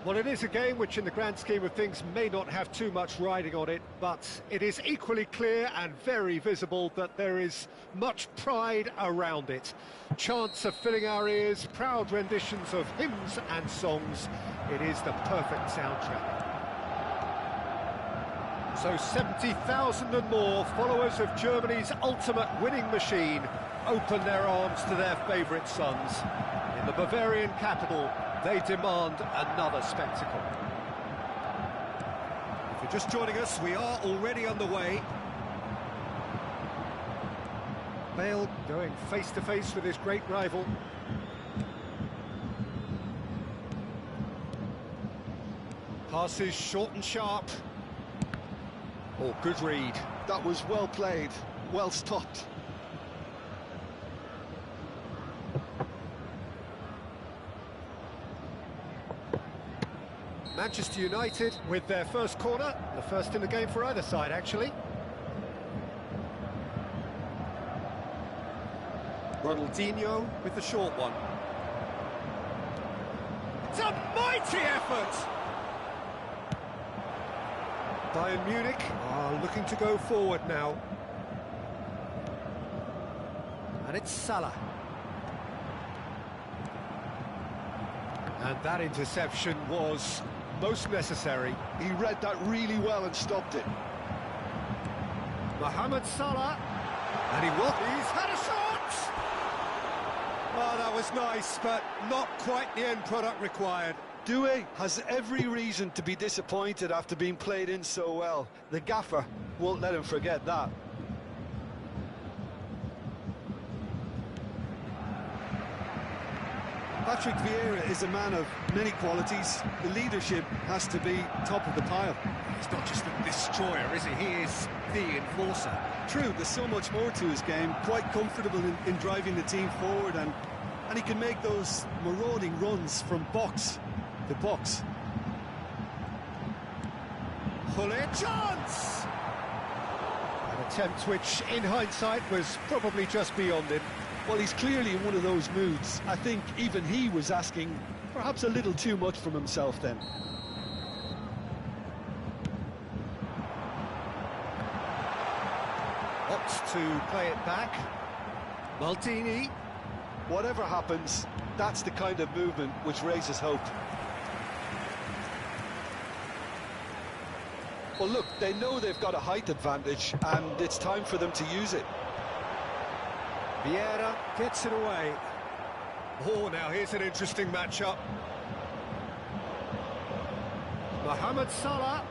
Well, it is a game which in the grand scheme of things may not have too much riding on it, but it is equally clear and very visible that there is much pride around it. Chants are filling our ears, proud renditions of hymns and songs. It is the perfect soundtrack. So 70,000 and more followers of Germany's ultimate winning machine open their arms to their favourite sons. In the Bavarian capital, they demand another spectacle. If you're just joining us, we are already underway. Bale going face-to-face with his great rival. Passes short and sharp. Oh, good read. That was well played, well stopped. Manchester United with their first corner, the first in the game for either side, actually. Ronaldinho with the short one. It's a mighty effort! Bayern Munich are looking to go forward now. And it's Salah. And that interception was most necessary. He read that really well and stopped it. Mohamed Salah. And he's had a shot! Oh, that was nice, but not quite the end product required. Doué has every reason to be disappointed after being played in so well. The gaffer won't let him forget that. Patrick Vieira is a man of many qualities. The leadership has to be top of the pile. He's not just a destroyer, is he? He is the enforcer. True, there's so much more to his game. Quite comfortable in driving the team forward, and he can make those marauding runs from box to box. Chance! An attempt which, in hindsight, was probably just beyond him. Well, he's clearly in one of those moods. I think even he was asking perhaps a little too much from himself then. Opts to play it back. Maldini. Whatever happens, that's the kind of movement which raises hope. Well, look, they know they've got a height advantage, and it's time for them to use it. Vieira gets it away. Oh, now here's an interesting matchup. Mohamed Salah.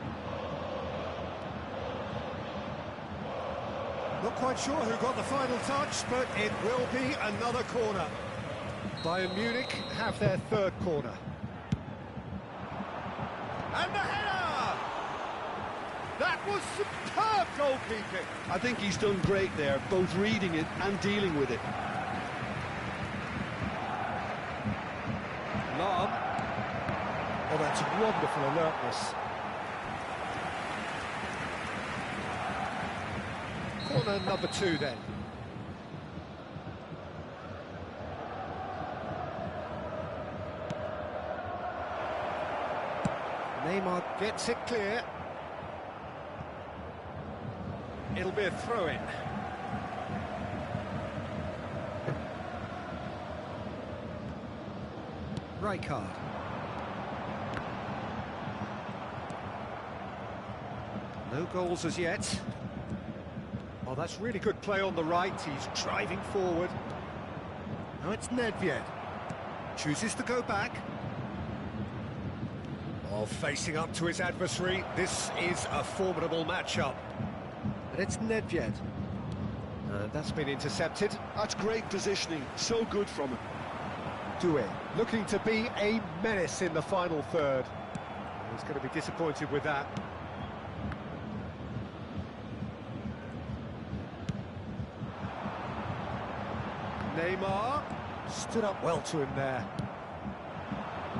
Not quite sure who got the final touch, but it will be another corner. Bayern Munich have their third corner. And the header! That was superb goalkeeping. I think he's done great there, both reading it and dealing with it. Lahm. Oh, that's wonderful alertness. Corner number 2 then. Neymar gets it clear. It'll be a throw-in. Rijkaard. No goals as yet. Oh, that's really good play on the right. He's driving forward. Now it's Nedved. Chooses to go back. While facing up to his adversary, this is a formidable matchup. And it's Nedved. That's been intercepted. That's great positioning, so good from him. Doué, looking to be a menace in the final third. He's going to be disappointed with that. Neymar stood up well to him there.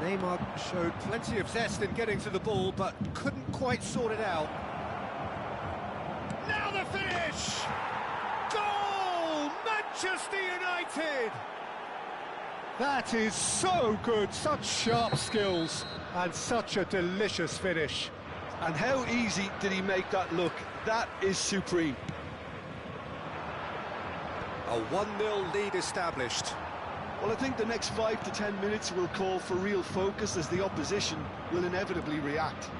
Neymar showed plenty of zest in getting to the ball, but couldn't quite sort it out. Now the finish! Goal! Manchester United! That is so good, such sharp skills, and such a delicious finish. And how easy did he make that look? That is supreme. A 1-0 lead established. Well, I think the next 5 to 10 minutes will call for real focus as the opposition will inevitably react.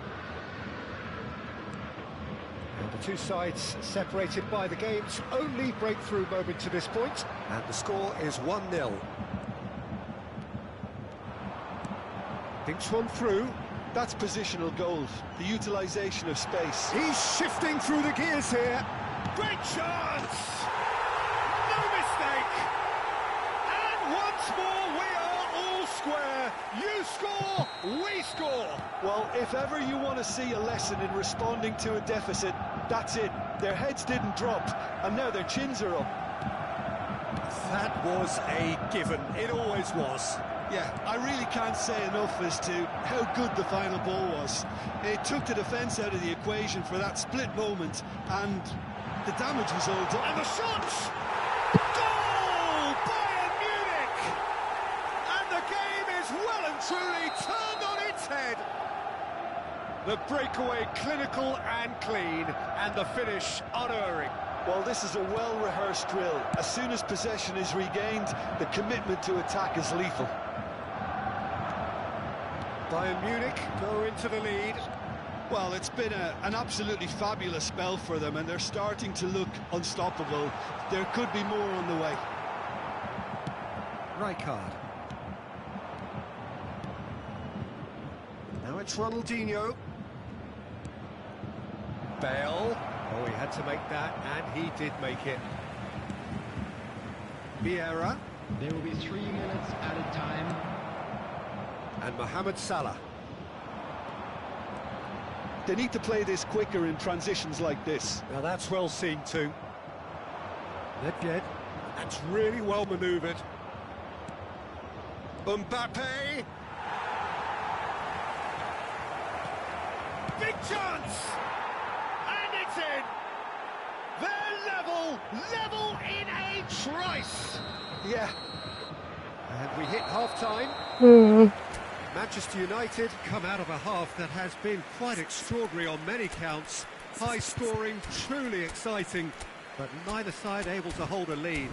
And the two sides separated by the game's only breakthrough moment to this point, and the score is 1-0. Thinks one through. That's positional goals, the utilisation of space. He's shifting through the gears here. Great chance! No mistake! And once more we are all square. You score, we score. Well, if ever you want to see a lesson in responding to a deficit, that's it. Their heads didn't drop, and now their chins are up. That was a given. It always was. Yeah, I really can't say enough as to how good the final ball was. It took the defence out of the equation for that split moment, and the damage was all done. And the shot! Goal! Bayern Munich! And the game is well and truly turned on its head. The breakaway clinical and clean, and the finish unerring. Well, this is a well-rehearsed drill. As soon as possession is regained, the commitment to attack is lethal. Bayern Munich go into the lead. Well, it's been an absolutely fabulous spell for them, and they're starting to look unstoppable. There could be more on the way. Rijkaard. Now it's Ronaldinho. Bale. Oh, he had to make that, and he did make it. Vieira. There will be 3 minutes added time. And Mohamed Salah. They need to play this quicker in transitions like this. Now that's well seen too. Nedved. That's really well manoeuvred. Mbappe. Big chance! And it's in! They're level in a trice! Yeah. And we hit half-time. Manchester United come out of a half that has been quite extraordinary on many counts. High scoring, truly exciting, but neither side able to hold a lead.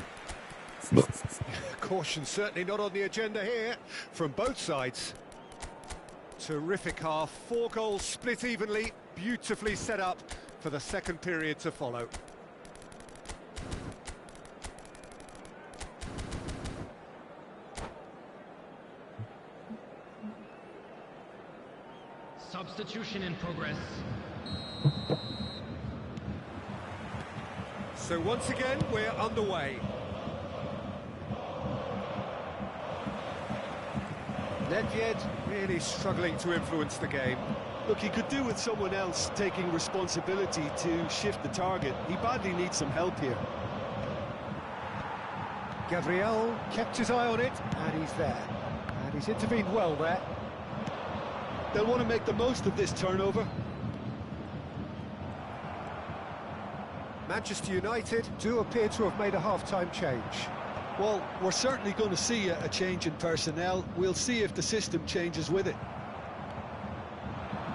Caution certainly not on the agenda here from both sides. Terrific half, 4 goals split evenly, beautifully set up for the second period to follow. Substitution in progress. So once again, we're underway. Nedved really struggling to influence the game. Look, he could do with someone else taking responsibility to shift the target. He badly needs some help here. Gabriel kept his eye on it, and he's there. And he's intervened well there. They'll want to make the most of this turnover. Manchester United do appear to have made a half-time change. Well, we're certainly going to see a change in personnel. We'll see if the system changes with it.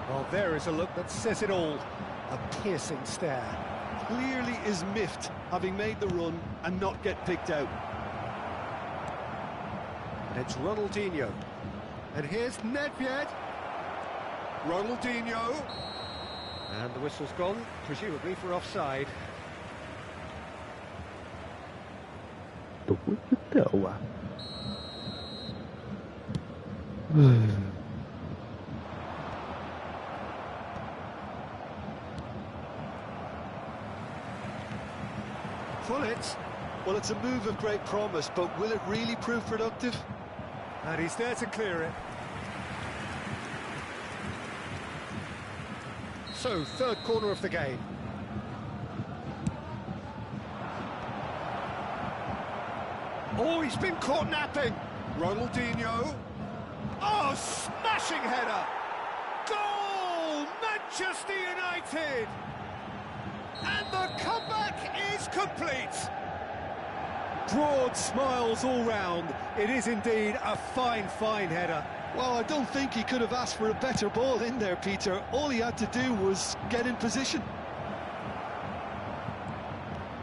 Well, there is a look that says it all. A piercing stare. Clearly is miffed, having made the run and not get picked out. And it's Ronaldinho. And here's Nedved. Ronaldinho. And the whistle's gone, presumably for offside. Pull it. Well, it's a move of great promise, but will it really prove productive? And he's there to clear it. So, third corner of the game. Oh, he's been caught napping. Ronaldinho. Oh, smashing header. Goal! Manchester United! And the comeback is complete. Broad smiles all round. It is indeed a fine, fine header. Well, I don't think he could have asked for a better ball in there, Peter. All he had to do was get in position.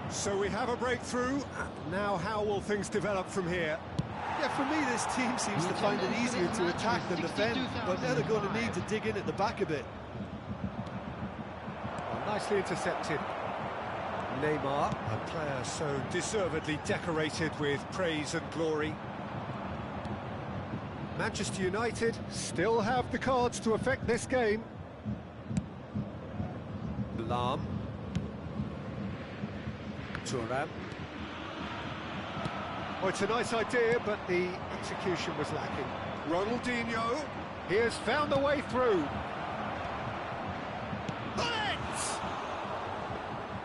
So we have a breakthrough. Now how will things develop from here? Yeah, for me, this team seems to find it easier to attack than defend, but now they're going to need to dig in at the back a bit. Well, nicely intercepted. Neymar, a player so deservedly decorated with praise and glory. Manchester United still have the cards to affect this game. Lahm. Thuram. Oh, it's a nice idea, but the execution was lacking. Ronaldinho, he has found the way through.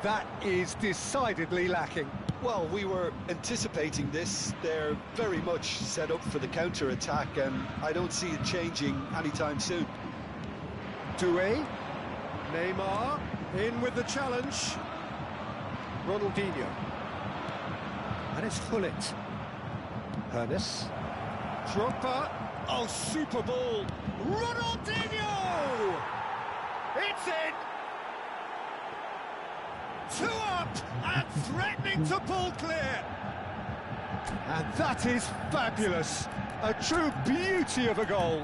That is decidedly lacking. Well, we were anticipating this. They're very much set up for the counter-attack, and I don't see it changing anytime soon. Doué. Neymar, in with the challenge. Ronaldinho. And it's Hullet. Hernes. Drogba. Oh, super ball. Ronaldinho! It's in! 2 up and threatening to pull clear. And that is fabulous. A true beauty of a goal.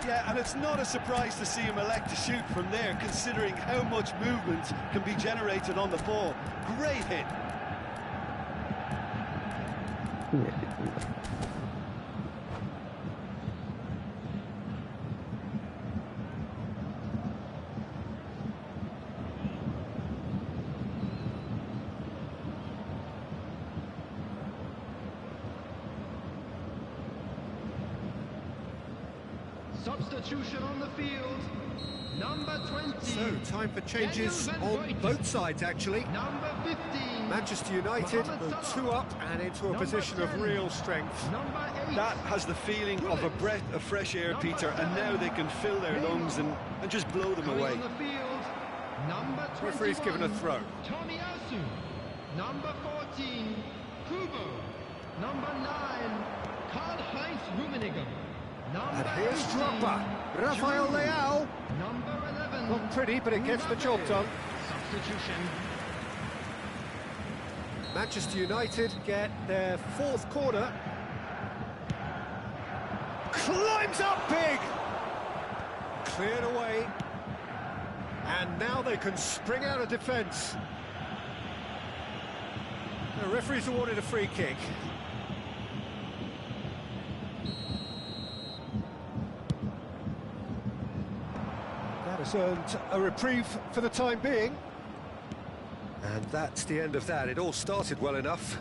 Yeah, and it's not a surprise to see him elect to shoot from there, considering how much movement can be generated on the ball. Great hit. Substitution on the field. Number 20. So, time for changes on both sides, actually. Number 15. Manchester United go 2 up and into a position of real strength. Number 8. That has the feeling of a breath of fresh air, Peter, and now they can fill their lungs and just blow them away. On the field. Number 21. Referee's given a throw. Tomiyasu. Number 14. Kubo. Number 9. Karl-Heinz Rummenigge. And here's Drogba. Rafael Leao. Number 11. Not pretty, but it gets the job done. Substitution. Manchester United get their 4th corner. Climbs up big. Cleared away. And now they can spring out of defence. The referee's awarded a free kick. Has earned a reprieve for the time being. And that's the end of that. It all started well enough.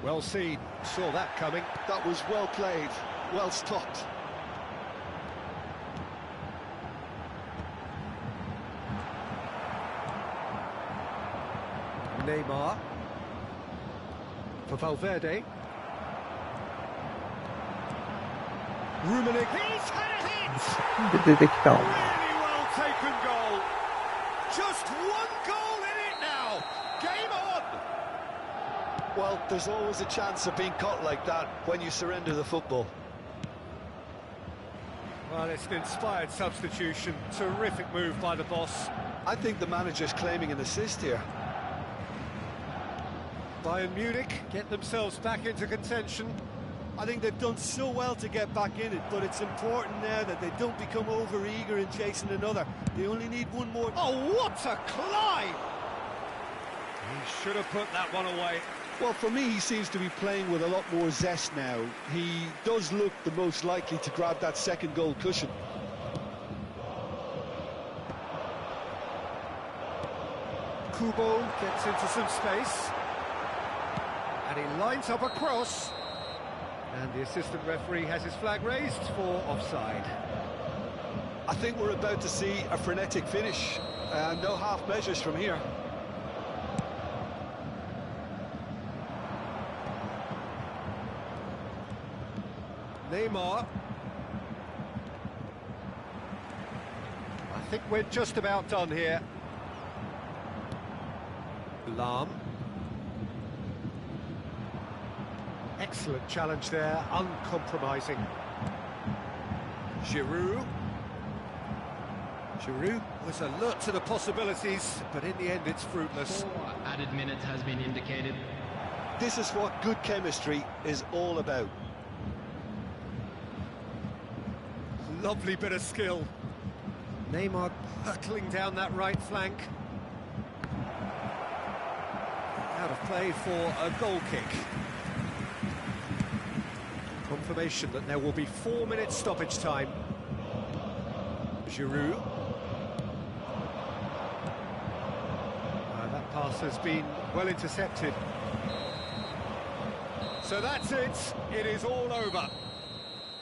Well seen. Saw that coming. That was well played, well stopped. Neymar. For Valverde. Rummenigge, he's had a hit! Really well taken goal. Just 1 goal in it now. Game on! Well, there's always a chance of being caught like that when you surrender the football. Well, it's an inspired substitution. Terrific move by the boss. I think the manager's claiming an assist here. Bayern Munich get themselves back into contention. I think they've done so well to get back in it, but it's important now that they don't become over-eager in chasing another. They only need 1 more... Oh, what a climb! He should have put that one away. Well, for me, he seems to be playing with a lot more zest now. He does look the most likely to grab that second goal cushion. Kubo gets into some space. And he lines up a cross. And the assistant referee has his flag raised for offside. I think we're about to see a frenetic finish. No half measures from here. Neymar. I think we're just about done here. Lahm. Excellent challenge there, uncompromising. Giroud. Giroud was alert to the possibilities, but in the end it's fruitless. 4 added minutes has been indicated. This is what good chemistry is all about. Lovely bit of skill. Neymar hurtling down that right flank. Out of play for a goal kick. Confirmation that there will be 4 minutes stoppage time. Giroud. That pass has been well intercepted. So that's it. It is all over.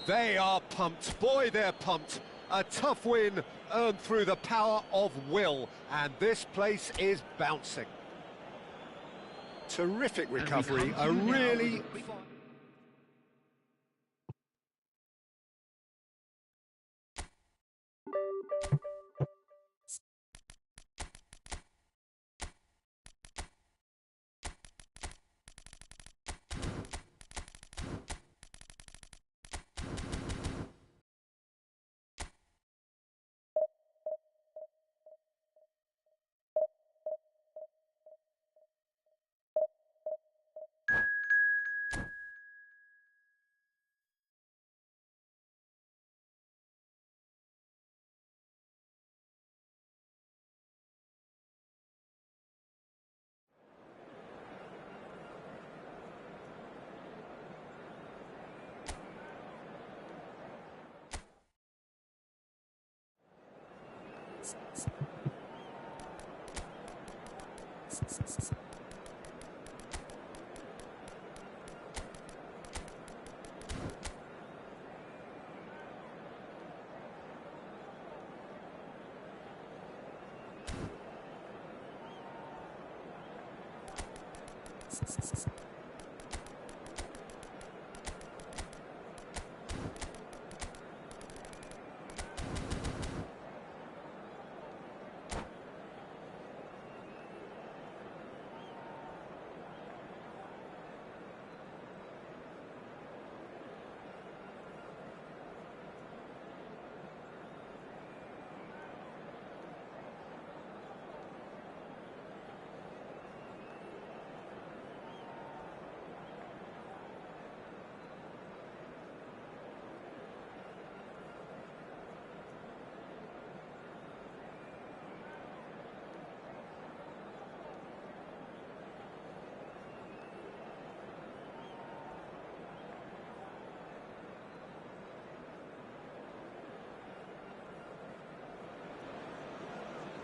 They are pumped. Boy, they're pumped. A tough win earned through the power of will. And this place is bouncing. Terrific recovery. A really...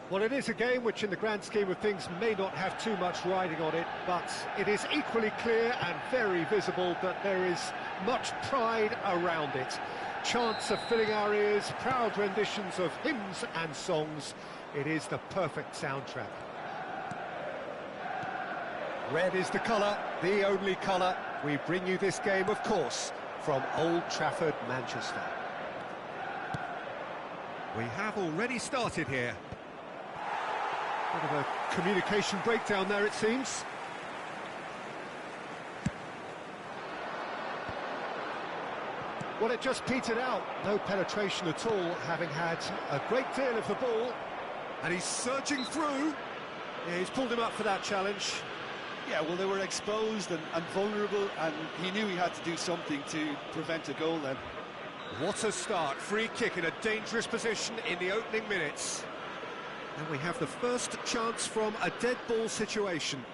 Well, it is a game which in the grand scheme of things may not have too much riding on it, but it is equally clear and very visible that there is much pride around it. Chants of filling our ears, proud renditions of hymns and songs. It is the perfect soundtrack. Red is the colour, the only colour. We bring you this game, of course, from Old Trafford, Manchester. We have already started here. Bit of a communication breakdown there, it seems. Well, it just petered out. No penetration at all, having had a great deal of the ball. And he's surging through. Yeah, he's pulled him up for that challenge. Yeah, well, they were exposed and vulnerable, and he knew he had to do something to prevent a goal then. What a start. Free kick in a dangerous position in the opening minutes. And we have the first chance from a dead ball situation.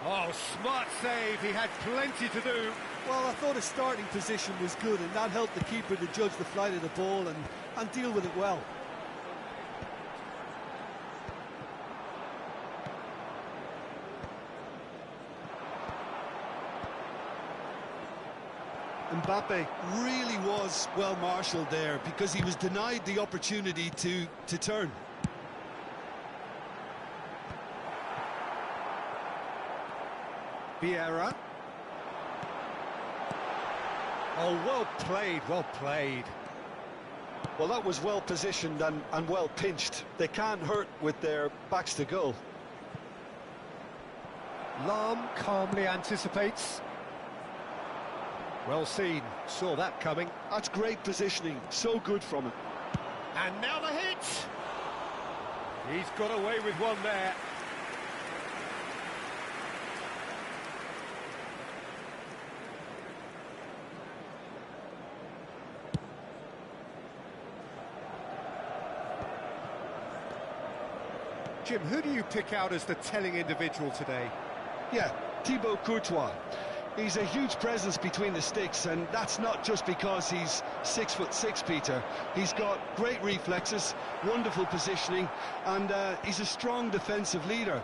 Oh, smart save, he had plenty to do. Well, I thought his starting position was good, and that helped the keeper to judge the flight of the ball and deal with it well. Mbappe really was well marshalled there because he was denied the opportunity to turn. Vieira. Oh, well played, well played. Well, that was well positioned and well pinched. They can't hurt with their backs to goal. Lahm calmly anticipates. Well seen, saw that coming. That's great positioning, so good from him. And now the hit! He's got away with one there. Jim, who do you pick out as the telling individual today? Yeah, Thibaut Courtois. He's a huge presence between the sticks, and that's not just because he's 6'6", Peter. He's got great reflexes, wonderful positioning, and he's a strong defensive leader.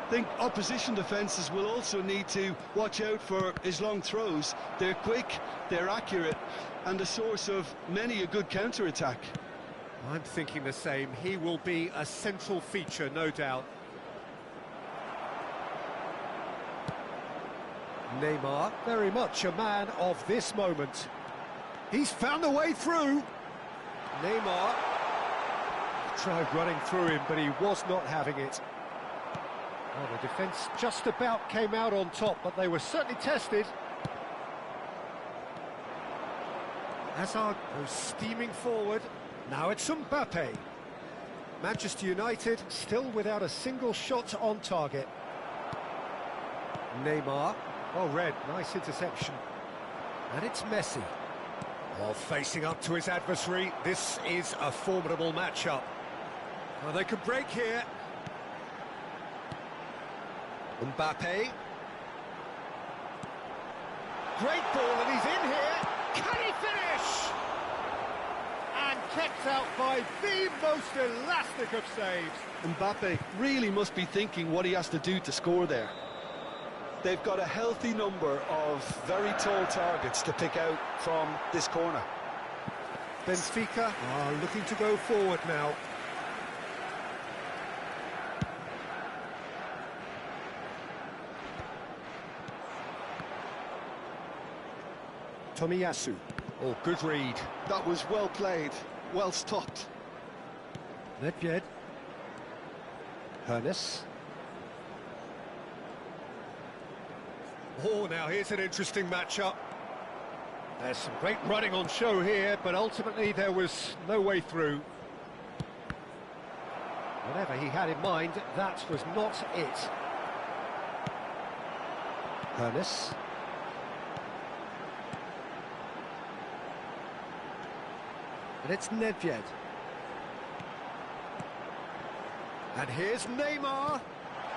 I think opposition defences will also need to watch out for his long throws. They're quick, they're accurate, and a source of many a good counter-attack. I'm thinking the same. He will be a central feature, no doubt. Neymar, very much a man of this moment. He's found a way through. Neymar tried running through him, but he was not having it. Well, the defence just about came out on top, but they were certainly tested. Hazard goes steaming forward. Now it's Mbappe. Manchester United still without a single shot on target. Neymar. Well read, nice interception. And it's Messi. Well, facing up to his adversary, this is a formidable matchup. Well, they could break here. Mbappe. Great ball, and he's in here. Can he finish? And kept out by the most elastic of saves. Mbappe really must be thinking what he has to do to score there. They've got a healthy number of very tall targets to pick out from this corner. Benfica are looking to go forward now. Tomiyasu. Oh, good read. That was well played, well stopped. Nedved. Hernes. Oh, now here's an interesting matchup. There's some great running on show here, but ultimately there was no way through. Whatever he had in mind, that was not it. Hernes. And it's Nedved. And here's Neymar.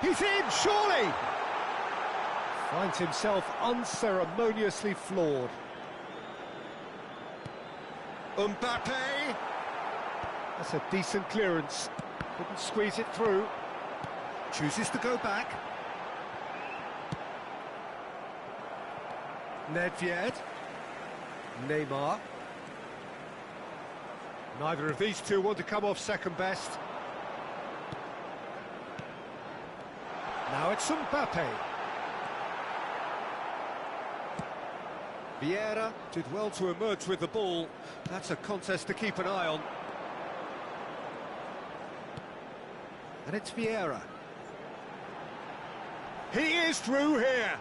He's in, surely! Finds himself unceremoniously floored. Mbappe! That's a decent clearance. Couldn't squeeze it through. Chooses to go back. Nedved. Neymar. Neither of these two want to come off second best. Now it's Mbappe. Vieira did well to emerge with the ball. That's a contest to keep an eye on. And it's Vieira. He is through here.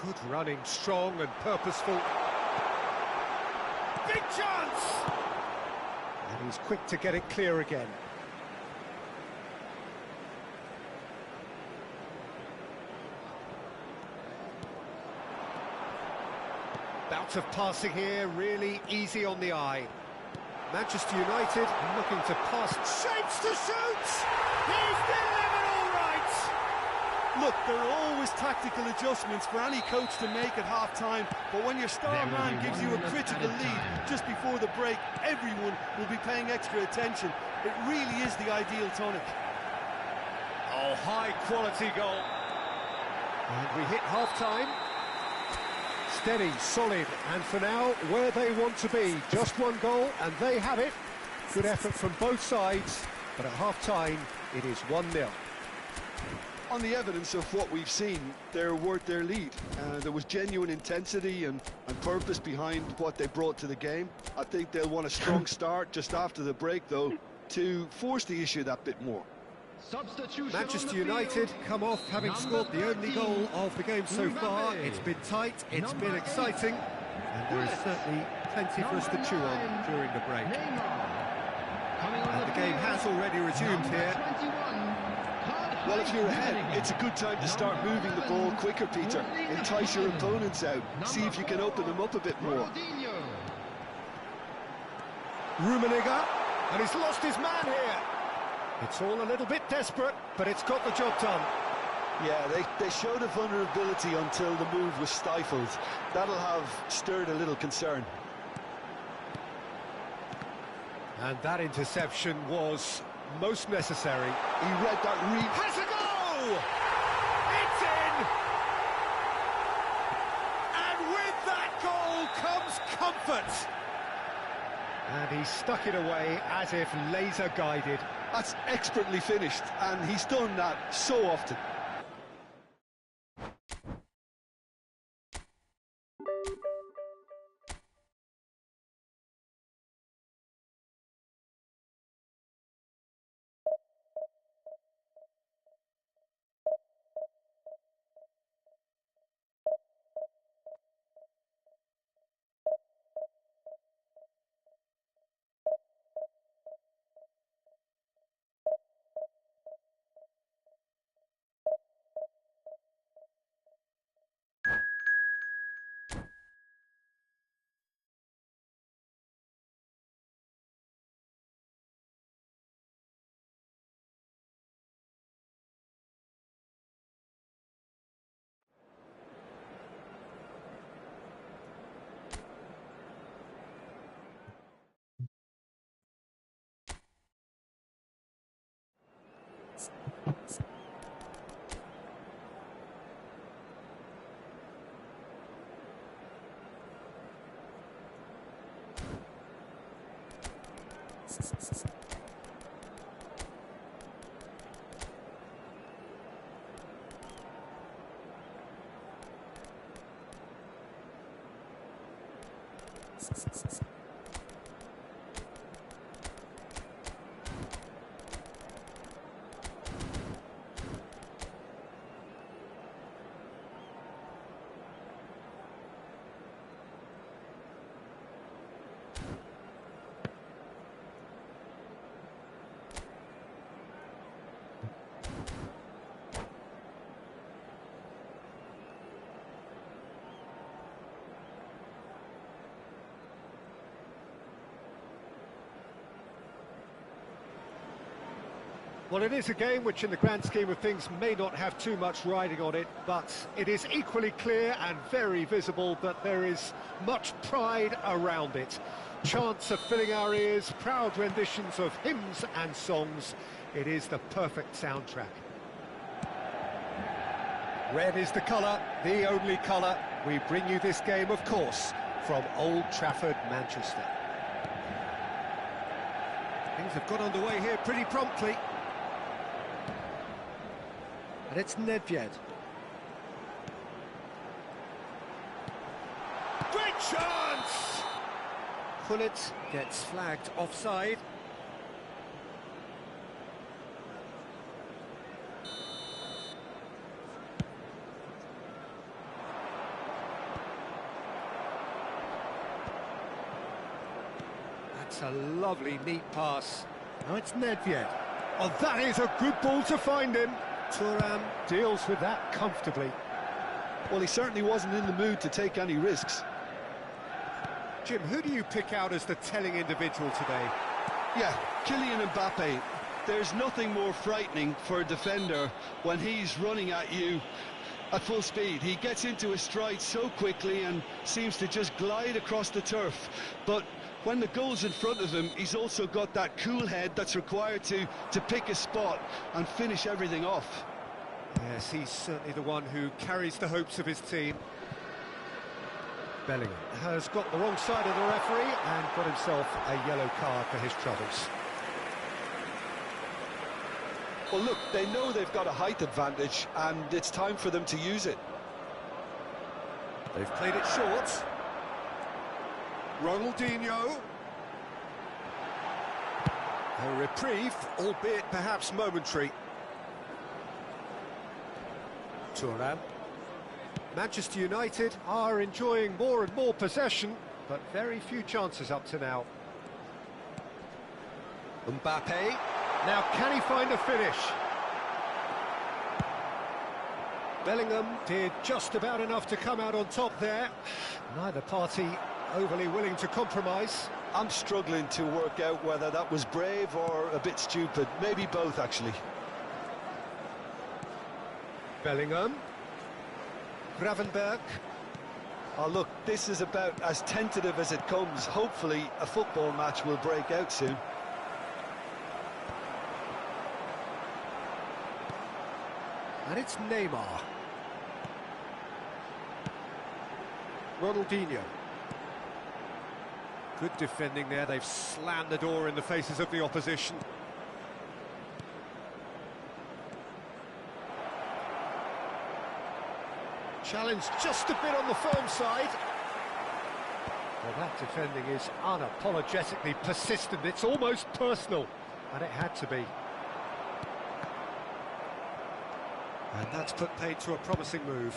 Good running, strong and purposeful. Big chance! And he's quick to get it clear again. Bout of passing here, really easy on the eye. Manchester United looking to pass. Shapes to shoot! He's delivered all right! Look, there are always tactical adjustments for any coach to make at half-time, but when your star man gives you a critical lead just before the break, everyone will be paying extra attention. It really is the ideal tonic. Oh, high-quality goal. And we hit half-time. Steady, solid, and for now, where they want to be. Just one goal, and they have it. Good effort from both sides, but at half-time, it is 1-0. On the evidence of what we've seen, they're worth their lead. There was genuine intensity and purpose behind what they brought to the game. I think they'll want a strong start just after the break, though, to force the issue that bit more. Manchester United come off having scored the only goal of the game so far. It's been tight, it's been exciting, and there is certainly plenty for us to chew on during the break. And the game has already resumed here. Well, if you're ahead, it's a good time to start moving the ball quicker, Peter. Entice your opponents out. See if you can open them up a bit more. Rummenigge, and he's lost his man here. It's all a little bit desperate, but it's got the job done. Yeah, they showed a vulnerability until the move was stifled. That'll have stirred a little concern. And that interception was most necessary. He read that read. Has a goal! It's in! And with that goal comes comfort. And he stuck it away as if laser-guided. That's expertly finished, and he's done that so often. Well, it is a game which in the grand scheme of things may not have too much riding on it, but it is equally clear and very visible that there is much pride around it. Chants are filling our ears, proud renditions of hymns and songs. It is the perfect soundtrack. Red is the colour, the only colour. We bring you this game, of course, from Old Trafford, Manchester. Things have got underway here pretty promptly. And it's Nedved. Great chance! Gullit gets flagged offside. That's a lovely, neat pass. Now it's Nedved. Oh, that is a good ball to find him. Thuram deals with that comfortably. Well, he certainly wasn't in the mood to take any risks. Jim, who do you pick out as the telling individual today? Yeah, Kylian Mbappe. there's nothing more frightening for a defender when he's running at you at full speed. He gets into his stride so quickly and seems to just glide across the turf. But when the goal's in front of him, he's also got that cool head that's required to pick a spot and finish everything off. Yes, he's certainly the one who carries the hopes of his team. Bellingham has got the wrong side of the referee and got himself a yellow card for his troubles. Well, look, they know they've got a height advantage, and it's time for them to use it. They've played it short. Ronaldinho. A reprieve, albeit perhaps momentary. Thuram. Manchester United are enjoying more and more possession, but very few chances up to now. Mbappe. Now, can he find a finish? Bellingham did just about enough to come out on top there. Neither party overly willing to compromise. I'm struggling to work out whether that was brave or a bit stupid. Maybe both, actually. Bellingham. Gravenberch. Oh, look, this is about as tentative as it comes. Hopefully, a football match will break out soon. And it's Neymar. Ronaldinho. Good defending there. They've slammed the door in the faces of the opposition. Challenge just a bit on the firm side. Well, that defending is unapologetically persistent. It's almost personal, and it had to be. And that's put paid to a promising move.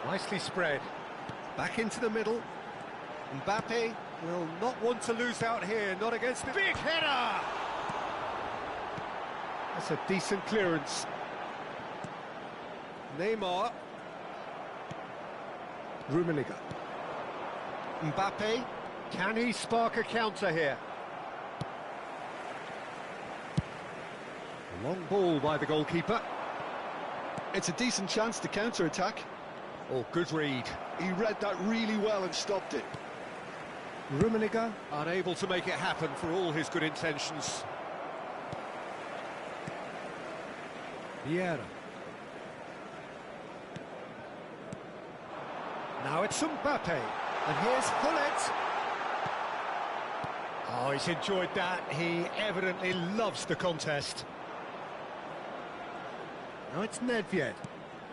Nicely spread. Back into the middle. Mbappe will not want to lose out here, not against the big header! That's a decent clearance. Neymar. Rummenigge. Mbappe, can he spark a counter here? A long ball by the goalkeeper. It's a decent chance to counter-attack. Oh, good read. He read that really well and stopped it. Rummenigge unable to make it happen for all his good intentions. Vieira. Now it's Mbappe, and here's Hullet. Oh, he's enjoyed that. He evidently loves the contest. Now it's Nedved.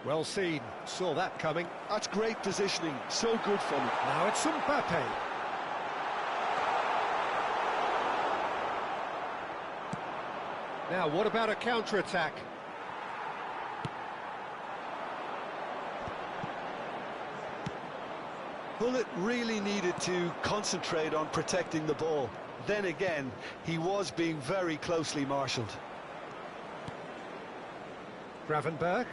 Well seen, saw that coming. That's great positioning, so good from him. Now it's Mbappe. Now, what about a counter-attack? Hullet really needed to concentrate on protecting the ball. Then again, he was being very closely marshalled. Gravenberch.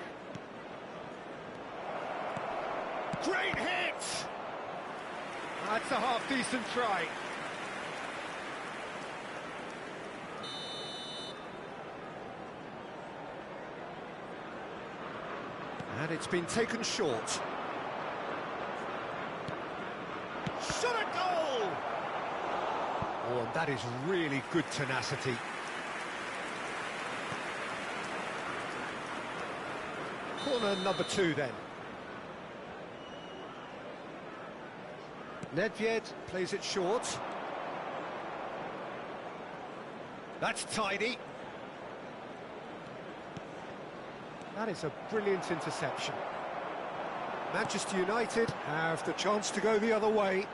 Great hit! That's a half-decent try. And it's been taken short. Shot a goal! Oh, and that is really good tenacity. Corner number 2 then. Nedved plays it short. That's tidy. That is a brilliant interception. Manchester United have the chance to go the other way.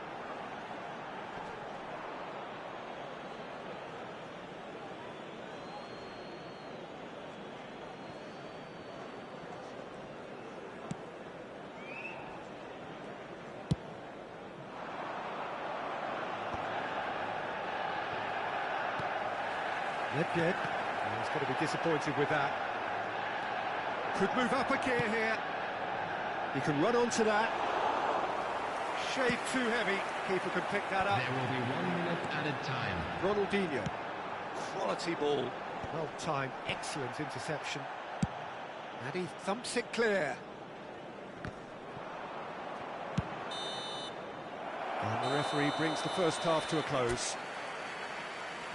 Nedved, he's going to be disappointed with that. Could move up a gear here. He can run onto that. shade too heavy. Keeper can pick that up. There will be 1 minute added time. Ronaldinho. Quality ball. Well timed, excellent interception. And he thumps it clear. And the referee brings the first half to a close.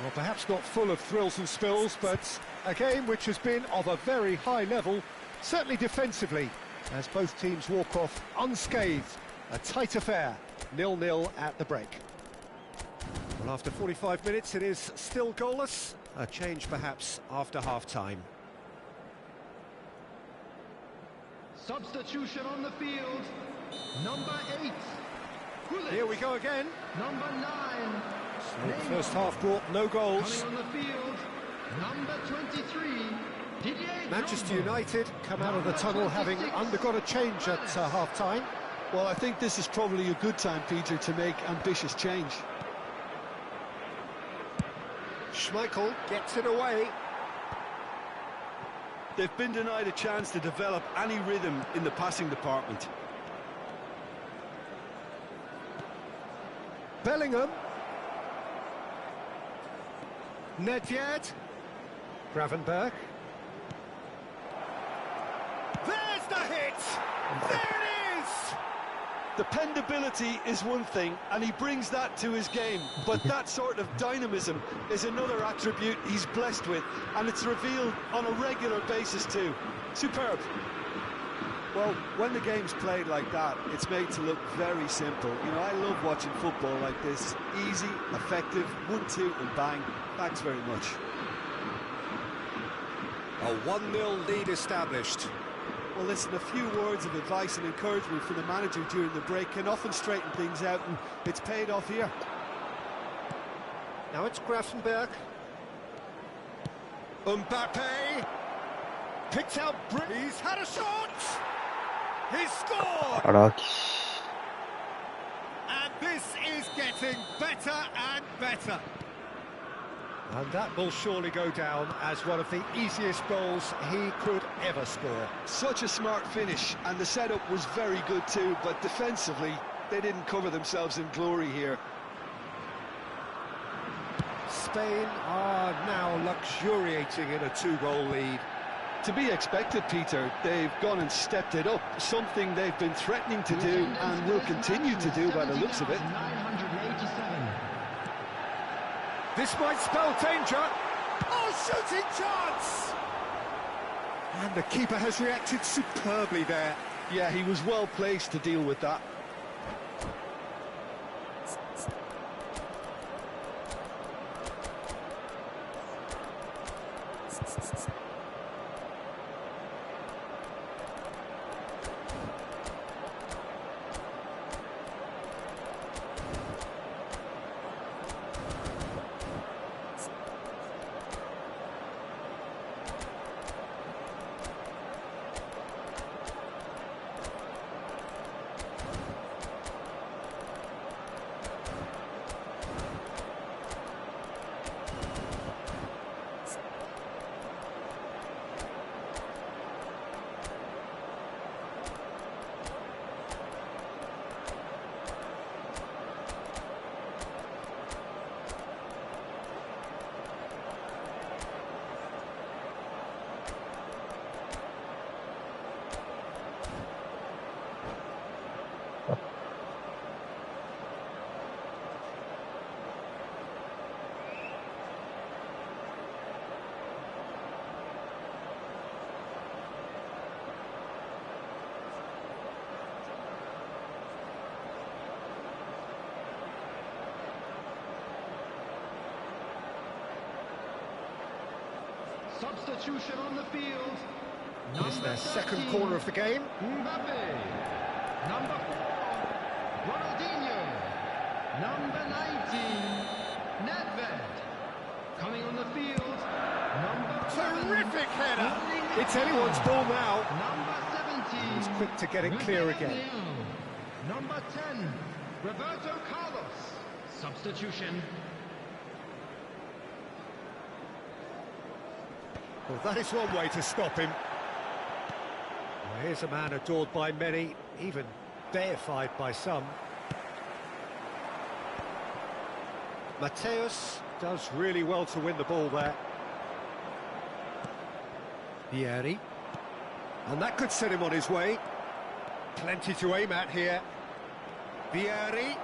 Well, perhaps not full of thrills and spills, but a game which has been of a very high level, certainly defensively, as both teams walk off unscathed. A tight affair, 0-0 at the break. Well, after 45 minutes, it is still goalless. A change, perhaps, after half-time. Substitution on the field. Number 8. Gullit. Here we go again. Number 9. So the first half brought no goals. Coming on the field. Number 23. Didier Manchester Drogba. United come out of the tunnel having undergone a change at half-time. Well, I think this is probably a good time, Peter, to make ambitious change. Schmeichel gets it away. They've been denied a chance to develop any rhythm in the passing department. Bellingham. Nedved. Gravenberch. There's the hit! There it is! Dependability is one thing, and he brings that to his game, but that sort of dynamism is another attribute he's blessed with, and it's revealed on a regular basis too. Superb. Well, when the game's played like that, it's made to look very simple. You know, I love watching football like this. Easy, effective, 1-2 and bang. Thanks very much. A 1-0 lead established. Well, listen, a few words of advice and encouragement from the manager during the break can often straighten things out, and it's paid off here. Now it's Gravenberch. Mbappe. Picked out. He's had a shot. He's scored. Araki. And this is getting better and better. And that will surely go down as one of the easiest goals he could ever score. Such a smart finish, and the setup was very good too, but defensively, they didn't cover themselves in glory here. Spain are now luxuriating in a 2-goal lead. To be expected, Peter. They've gone and stepped it up, something they've been threatening to do and will continue to do by the looks of it. 987. This might spell danger. Oh, shooting chance! And the keeper has reacted superbly there. Yeah, he was well placed to deal with that. Substitution on the field. It's their second corner of the game. Mbappe. Number 4. Ronaldinho. Number 19. Nedved. Coming on the field. Number 7. Terrific header. It's anyone's ball now. Number 17. He's quick to get it clear again. Number 10. Roberto Carlos. Substitution. Well, that is one way to stop him. Well, here's a man adored by many, even deified by some. Mateus does really well to win the ball there. Vieri. And that could set him on his way. Plenty to aim at here. Vieri.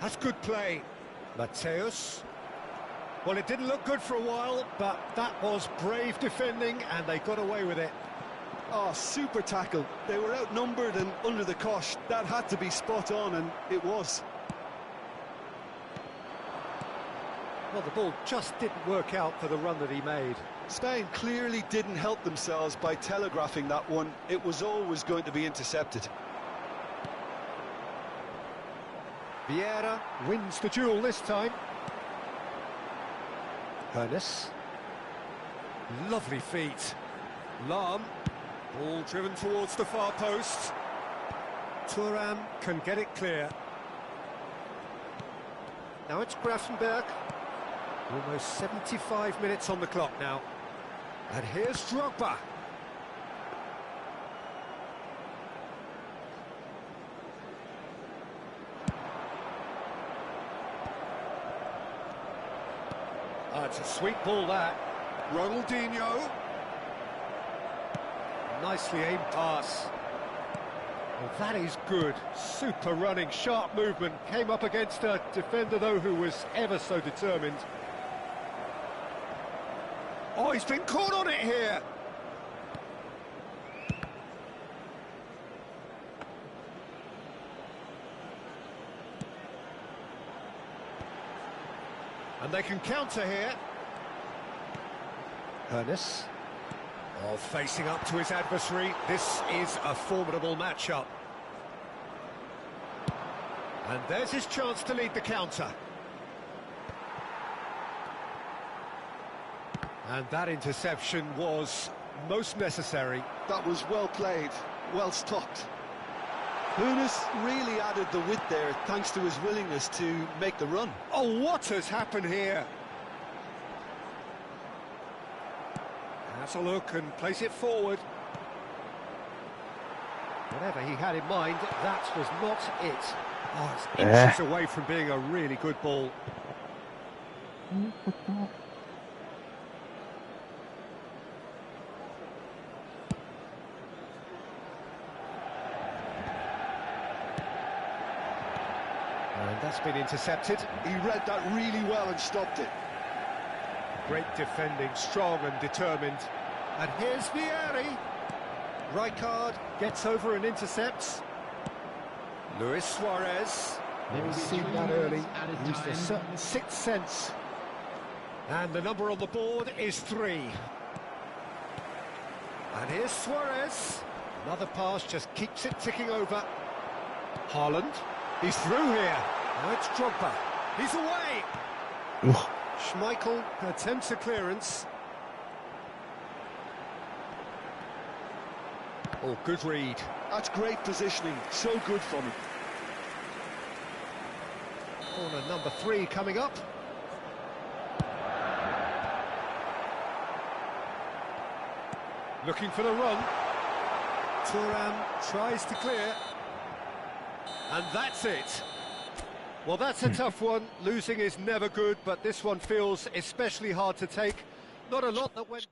That's good play. Mateus. Well, it didn't look good for a while, but that was brave defending, and they got away with it. Oh, super tackle. They were outnumbered and under the cosh. That had to be spot on, and it was. Well, the ball just didn't work out for the run that he made. Spain clearly didn't help themselves by telegraphing that one. It was always going to be intercepted. Vieira wins the duel this time. Hernes. Lovely feet. Lahm. Ball driven towards the far post. Thuram can get it clear. Now it's Grafenberg. Almost 75 minutes on the clock now. And here's Drogba. Oh, it's a sweet ball, that. Ronaldinho. Nicely aimed pass. Well, that is good. Super running, sharp movement. Came up against a defender, though, who was ever so determined. Oh, he's been caught on it here. And they can counter here. Hernes. Oh, facing up to his adversary. This is a formidable matchup. And there's his chance to lead the counter. And that interception was most necessary. That was well played, well stopped. Nunes really added the width there thanks to his willingness to make the run. Oh, what has happened here? Has a look and place it forward. Whatever he had in mind, that was not it. Oh, it's inches away from being a really good ball. And that's been intercepted. He read that really well and stopped it. Great defending, strong and determined. And here's Vieri. Rijkaard gets over and intercepts. Luis Suarez. Never seen that early. Used a certain sixth sense. And the number on the board is 3. And here's Suarez. Another pass just keeps it ticking over. Haaland. He's through here. Now it's Drogba. He's away. Schmeichel attempts a clearance. Oh, good read. That's great positioning. So good from him. Corner number 3 coming up. Looking for the run. Thuram tries to clear. And that's it. Well, that's a tough one. Losing is never good, but this one feels especially hard to take. Not a lot that went...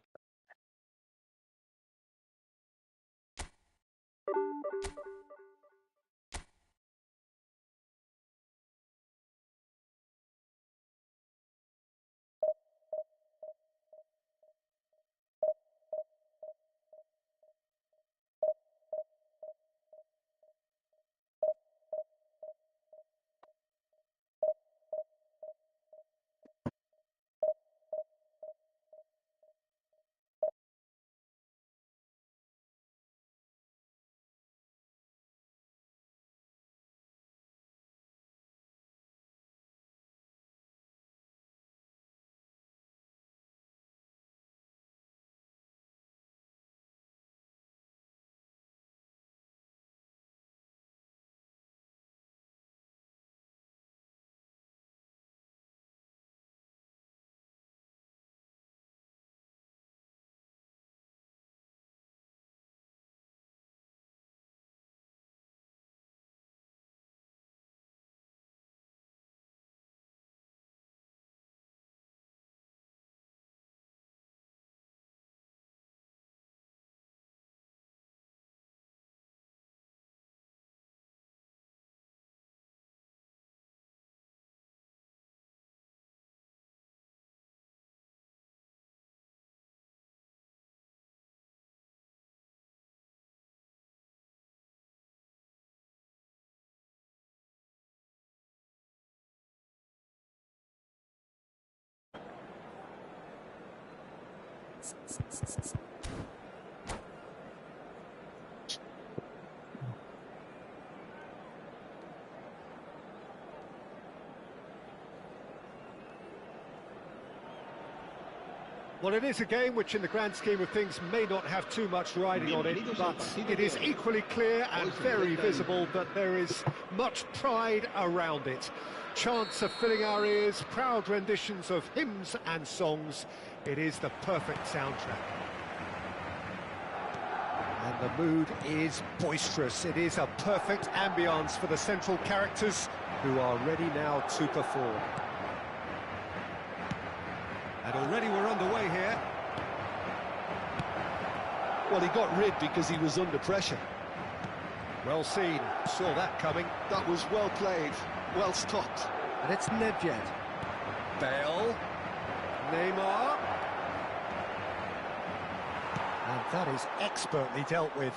Well, it is a game which, in the grand scheme of things, may not have too much riding on it, but it is equally clear and very visible that there is much pride around it. Chants are filling our ears, proud renditions of hymns and songs. It is the perfect soundtrack. And the mood is boisterous. It is a perfect ambience for the central characters who are ready now to perform. And already we're underway here. Well, he got rid because he was under pressure. Well seen, saw that coming. That was well played, well stopped. And it's Nedved. Bale. Neymar. And that is expertly dealt with.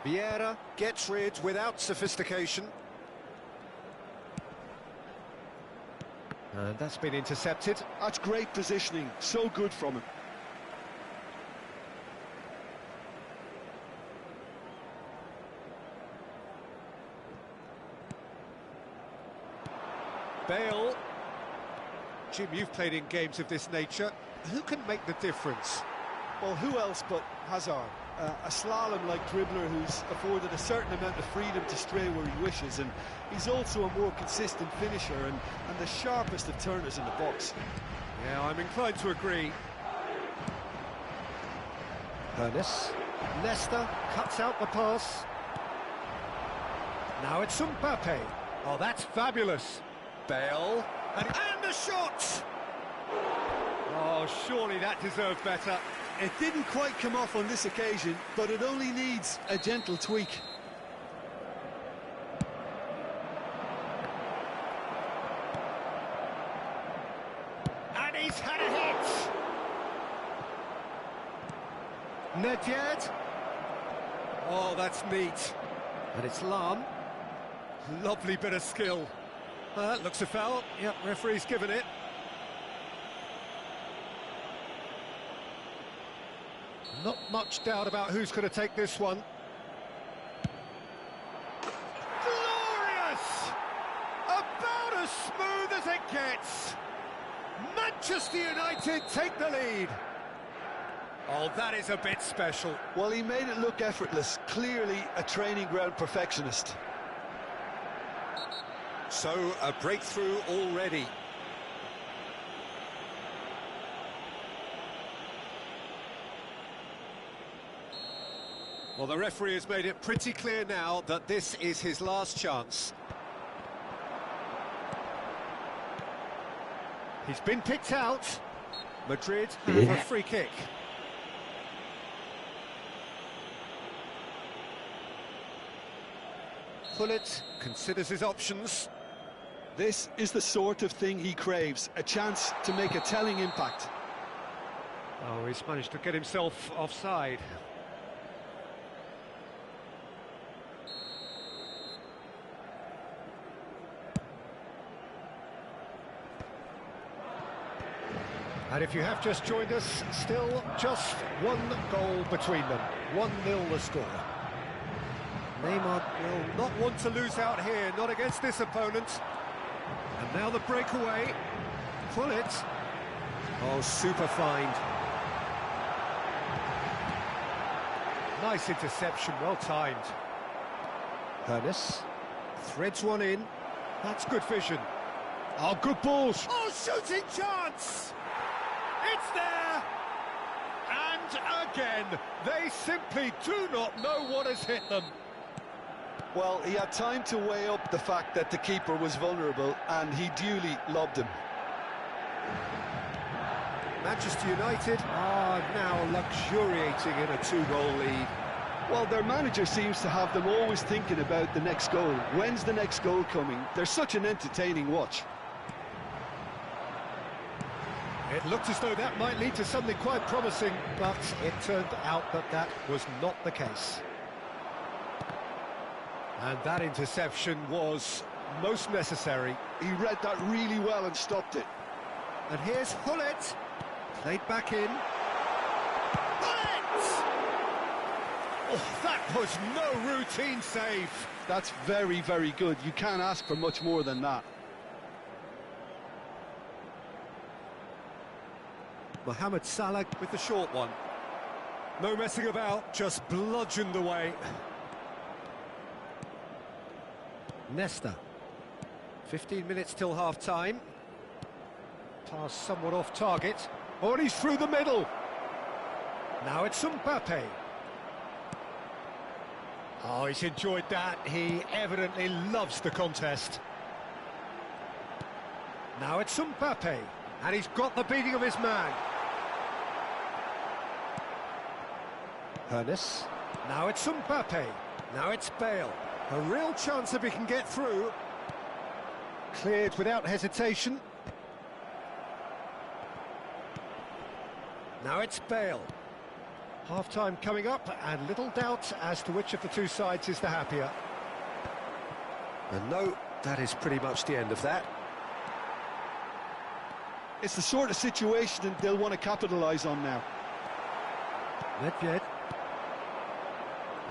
Vieira gets rid without sophistication. And that's been intercepted. That's great positioning, so good from him. Bale. Jim, you've played in games of this nature. Who can make the difference? Well, who else but Hazard? A slalom-like dribbler who's afforded a certain amount of freedom to stray where he wishes, and he's also a more consistent finisher and the sharpest of turners in the box. Yeah, I'm inclined to agree. Ernest. Leicester cuts out the pass. Now it's Mbappe. Oh, that's fabulous. Bale. And the shot! Oh, surely that deserved better. It didn't quite come off on this occasion, but it only needs a gentle tweak. And he's had a hit! Nedved. Oh, that's neat. And it's Lahm. Lovely bit of skill. That looks a foul. Yep, referee's given it. Not much doubt about who's going to take this one. Glorious! About as smooth as it gets. Manchester United take the lead. Oh, that is a bit special. Well, he made it look effortless. Clearly a training ground perfectionist. So, a breakthrough already. Well, the referee has made it pretty clear now that this is his last chance. He's been picked out. Madrid have a free kick. Gullit considers his options. This is the sort of thing he craves, a chance to make a telling impact. Oh, he's managed to get himself offside. And if you have just joined us, still just one goal between them. 1-0 the score. Neymar will not want to lose out here, not against this opponent. And now the breakaway. Gullit. Oh, super find. Nice interception, well timed. Ernest threads one in. That's good vision. Oh, good balls. Oh, shooting chance! It's there! And again, they simply do not know what has hit them. Well, he had time to weigh up the fact that the keeper was vulnerable, and he duly lobbed him. Manchester United are now luxuriating in a 2-goal lead. Well, their manager seems to have them always thinking about the next goal. When's the next goal coming? They're such an entertaining watch. It looked as though that might lead to something quite promising, but it turned out that that was not the case. And that interception was most necessary. He read that really well and stopped it. And here's Gullit, played back in. Oh, that was no routine save. That's very, very good. You can't ask for much more than that. Mohamed Salah with the short one. No messing about, just bludgeoned away. Nesta. 15 minutes till half-time. Pass somewhat off target. Oh, and he's through the middle. Now it's Mbappe. Oh, he's enjoyed that. He evidently loves the contest. Now it's Mbappe. And he's got the beating of his man. Hernes. Now it's Mbappe. Now it's Bale. A real chance if he can get through. Cleared without hesitation. Now it's Bale. Half-time coming up, and little doubt as to which of the two sides is the happier. And no, that is pretty much the end of that. It's the sort of situation that they'll want to capitalise on now. Nedved.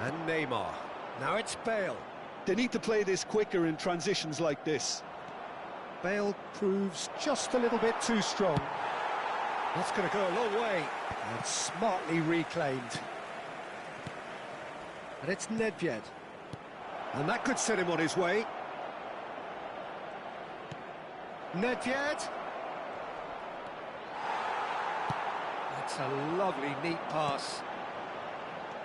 And Neymar. Now it's Bale. They need to play this quicker in transitions like this. Bale proves just a little bit too strong. That's going to go a long way. And smartly reclaimed. And it's Nedved. And that could set him on his way. Nedved. That's a lovely, neat pass.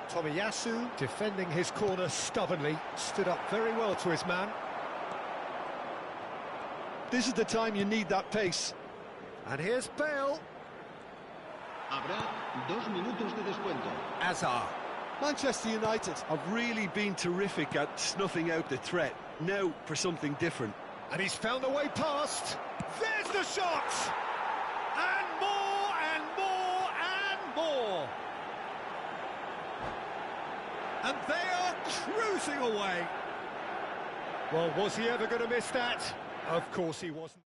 Tomiyasu, defending his corner stubbornly, stood up very well to his man. This is the time you need that pace. And here's Bale. Habrá 2 minutos de descuento. Hazard. Manchester United have really been terrific at snuffing out the threat. Now for something different. And he's found a way past. There's the shot! And more, and more, and more! And they are cruising away. Well, was he ever going to miss that? Of course he wasn't.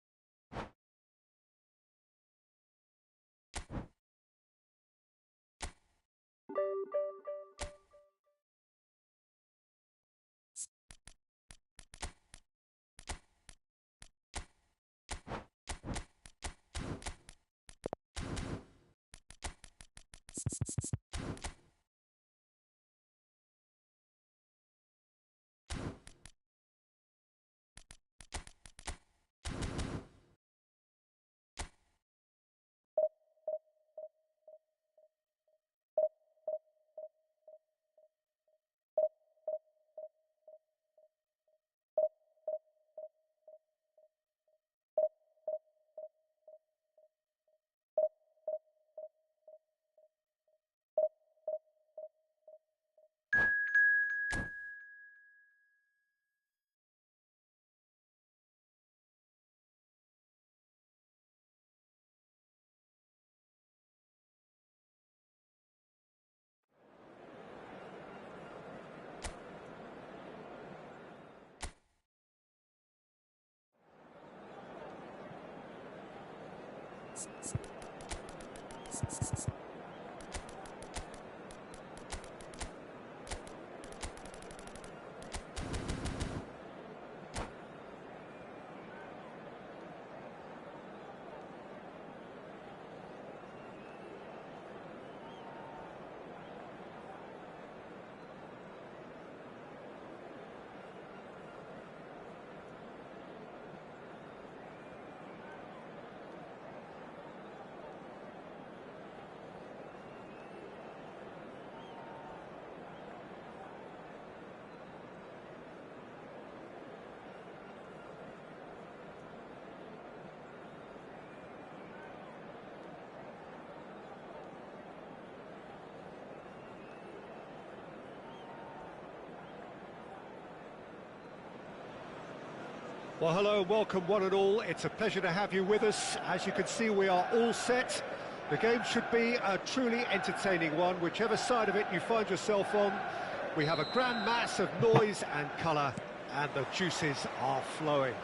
Well, hello and welcome one and all. It's a pleasure to have you with us. As you can see, we are all set. The game should be a truly entertaining one, whichever side of it you find yourself on. We have a grand mass of noise and colour, and the juices are flowing.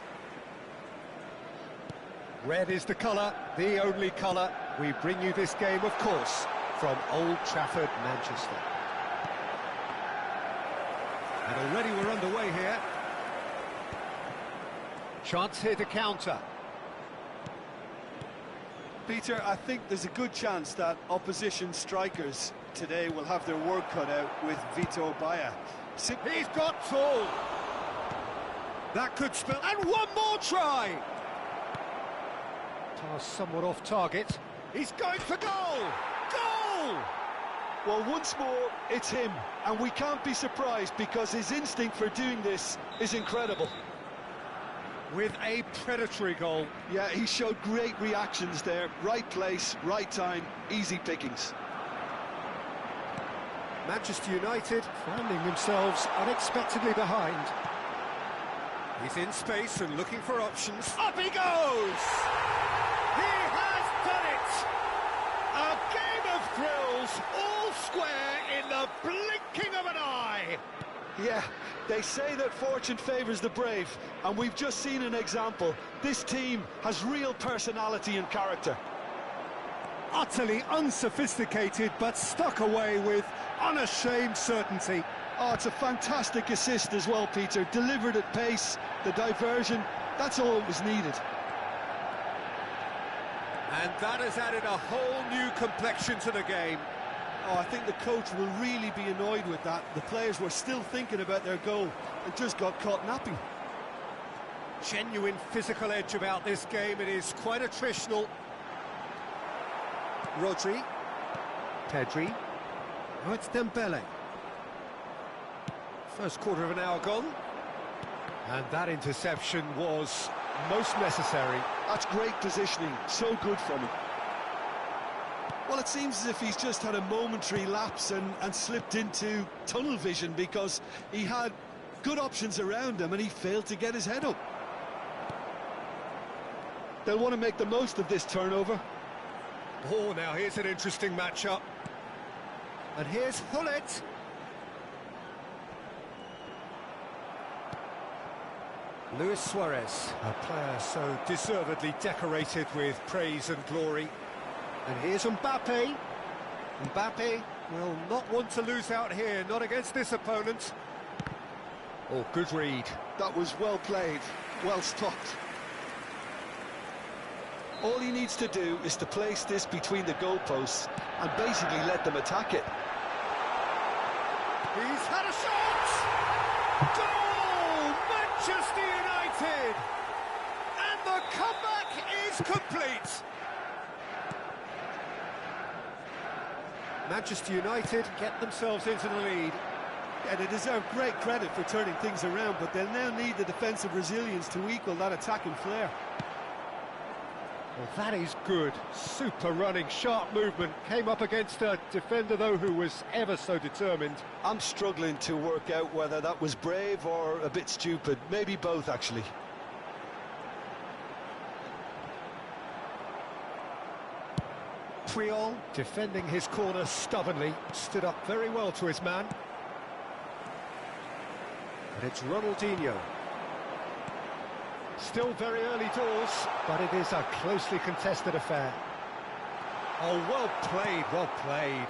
Red is the colour, the only colour. We bring you this game, of course, from Old Trafford, Manchester. And already we're underway here. Chance here to counter. Peter, I think there's a good chance that opposition strikers today will have their work cut out with Vitor Baia. He's got full. That could spill. And one more try. Pass somewhat off target. He's going for goal. Goal! Well, once more, it's him. And we can't be surprised because his instinct for doing this is incredible. With a predatory goal. Yeah, he showed great reactions there. Right place, right time, easy pickings. Manchester United finding themselves unexpectedly behind. He's in space and looking for options. Up he goes! He has done it! A game of thrills, all square in the blinking of an eye! Yeah, they say that fortune favours the brave, and we've just seen an example. This team has real personality and character. Utterly unsophisticated, but stuck away with unashamed certainty. Oh, it's a fantastic assist as well, Peter. Delivered at pace, the diversion, that's all that was needed. And that has added a whole new complexion to the game. Oh, I think the coach will really be annoyed with that. The players were still thinking about their goal and just got caught napping. Genuine physical edge about this game. It is quite attritional. Rodri. Pedri. Now it's Dembele. First quarter of an hour gone. And that interception was most necessary. That's great positioning, so good from him. Well, it seems as if he's just had a momentary lapse and slipped into tunnel vision because he had good options around him and he failed to get his head up. They'll want to make the most of this turnover. Oh, now here's an interesting matchup. And here's Hullet. Luis Suarez, a player so deservedly decorated with praise and glory. And here's Mbappe. Mbappe will not want to lose out here, not against this opponent. Oh, good read. That was well played, well stopped. All he needs to do is to place this between the goalposts and basically let them attack it. He's had a shot! Goal! Manchester United! And the comeback is complete! Manchester United get themselves into the lead. Yeah, they deserve great credit for turning things around, but they'll now need the defensive resilience to equal that attacking flair. Well, that is good. Super running, sharp movement. Came up against a defender, though, who was ever so determined. I'm struggling to work out whether that was brave or a bit stupid. Maybe both, actually. Puyol defending his corner stubbornly. Stood up very well to his man. And it's Ronaldinho. Still very early doors, but it is a closely contested affair. Oh, well played, well played.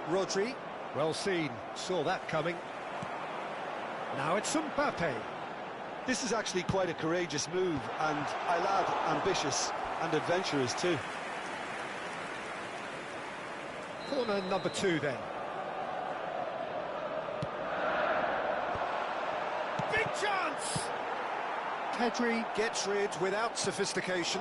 Rodri, well seen, saw that coming. Now it's Mbappe. This is actually quite a courageous move, and I lad ambitious and adventurous too. Corner number 2 then. Big chance! Pedri gets rid without sophistication.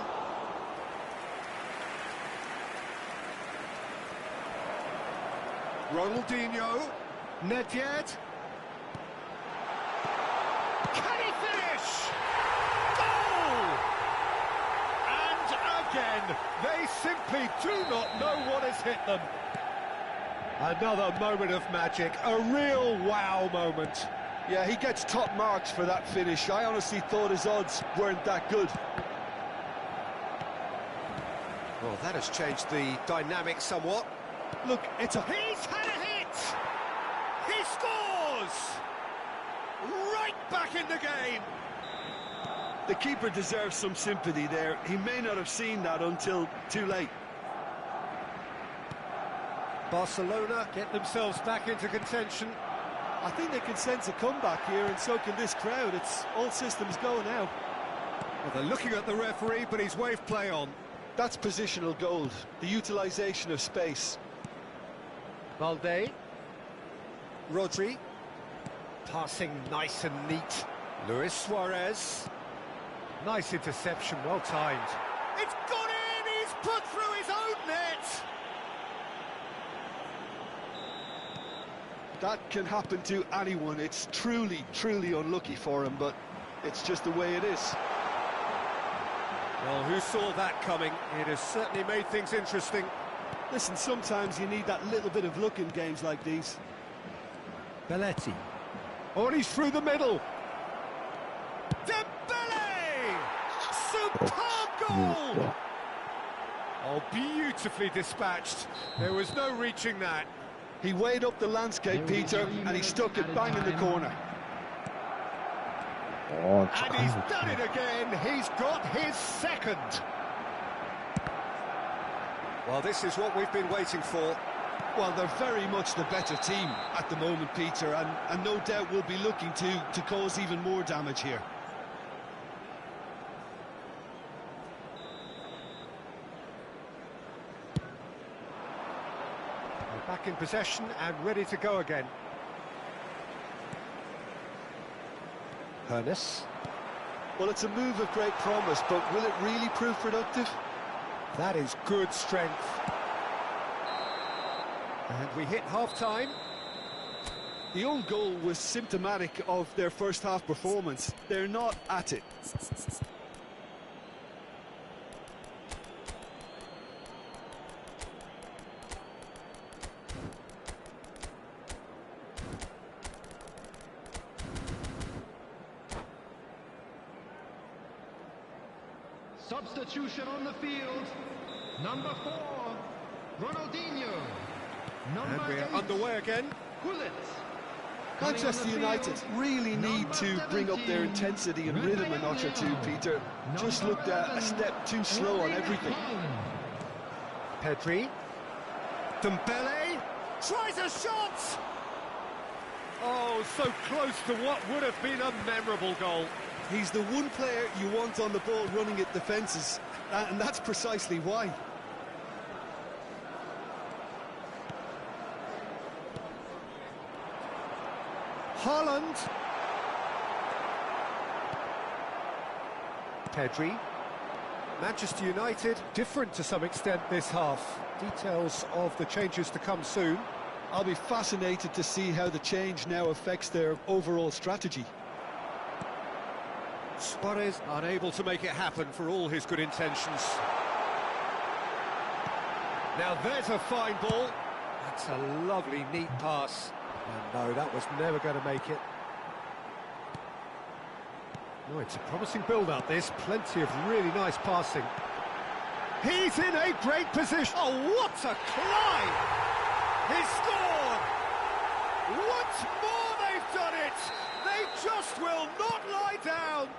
Ronaldinho. Nedved. Can he finish? Goal! And again, they simply do not know what has hit them. Another moment of magic, a real wow moment. Yeah, he gets top marks for that finish. I honestly thought his odds weren't that good. Well, that has changed the dynamic somewhat. Look, it's a... He's had a hit! He scores! Right back in the game! The keeper deserves some sympathy there. He may not have seen that until too late. Barcelona get themselves back into contention. I think they can sense a comeback here, and so can this crowd. It's all systems go now. Well, they're looking at the referee, but he's waved play on. That's positional gold, the utilisation of space. Valde. Rodri. Passing nice and neat. Luis Suarez. Nice interception, well timed. It's gone in! He's put through his own net! That can happen to anyone. It's truly, truly unlucky for him, but it's just the way it is. Well, who saw that coming? It has certainly made things interesting. Listen, sometimes you need that little bit of luck in games like these. Belletti. Oh, and he's through the middle. Dembele! Superb goal! Oh, beautifully dispatched. There was no reaching that. He weighed up the landscape, Peter, and he stuck it bang in the corner. Oh, And he's done it again. He's got his second. Well, this is what we've been waiting for. Well, they're very much the better team at the moment, Peter, and no doubt will be looking to cause even more damage here. We're back in possession and ready to go again. Hernes. Well, it's a move of great promise, but will it really prove productive? That is good strength. And we hit half-time. The own goal was symptomatic of their first half performance. They're not at it. Substitution on the field. Number 4, Ronaldinho. And Number we're 8, underway again. Gullit. Manchester United really need to bring up their intensity and rhythm a notch or two, Peter. Just looked a step too slow on everything. Pedri. Dembele tries a shot! Oh, so close to what would have been a memorable goal. He's the one player you want on the ball running at defences, and that's precisely why. Haaland. Pedri. Manchester United, different to some extent this half. Details of the changes to come soon. I'll be fascinated to see how the change now affects their overall strategy. Suarez unable to make it happen for all his good intentions. Now there's a fine ball. That's a lovely, neat pass. And no, that was never going to make it. Oh, it's a promising build-up, this. Plenty of really nice passing. He's in a great position. Oh, what a climb! He scored! Once more they've done it! They just will not lie down!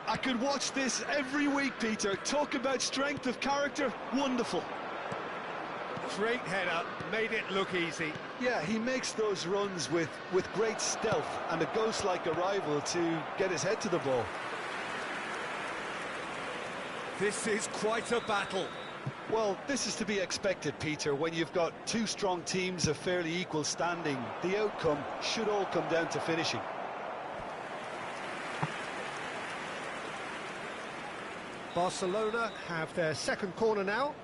I could watch this every week, Peter. Talk about strength of character. Wonderful. Great header, made it look easy. Yeah, he makes those runs with great stealth and a ghost-like arrival to get his head to the ball. This is quite a battle. Well, this is to be expected, Peter, when you've got two strong teams of fairly equal standing. The outcome should all come down to finishing. Barcelona have their second corner now.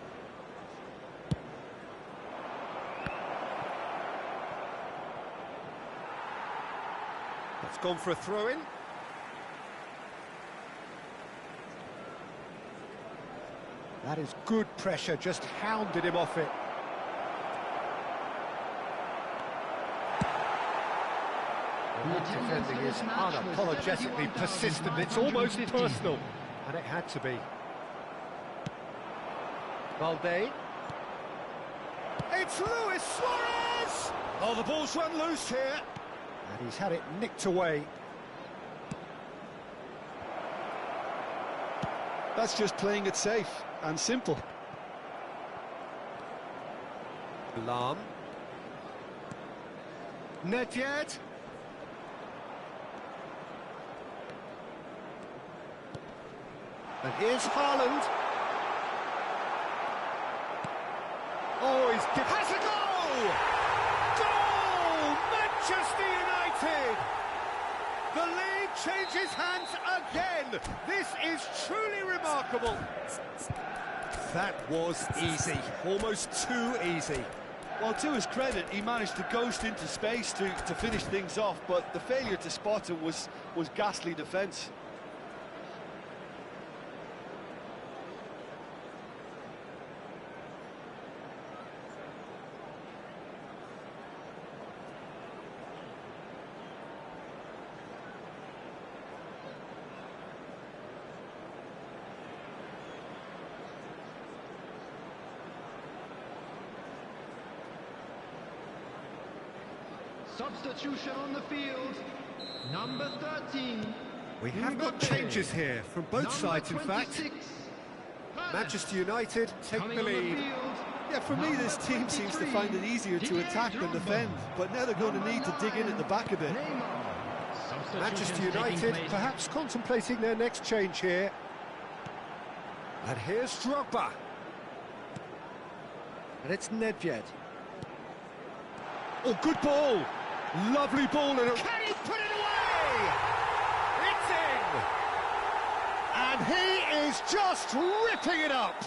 It's gone for a throw-in. That is good pressure, just hounded him off it. And that defending is unapologetically persistent, it's almost personal. And it had to be. Valde. It's Luis Suarez! Oh, the ball's run loose here. And he's had it nicked away. That's just playing it safe and simple. Lahm. Nedved. And here's Haaland. Oh, has a goal! Goal! Manchester United! The league changes hands again. This is truly remarkable. That was easy, almost too easy. Well, to his credit, he managed to ghost into space to finish things off, but the failure to spot it was ghastly defence. Substitution on the field. Number 13. We have got changes here from both sides, in fact. Manchester United take the lead. Yeah, for me, this team seems to find it easier to attack than defend, but now they're going to need to dig in at the back a bit. Manchester United perhaps contemplating their next change here. And here's Drogba. And it's Nedved. Oh, good ball! Lovely ball and can he put it away? It's in! And he is just ripping it up!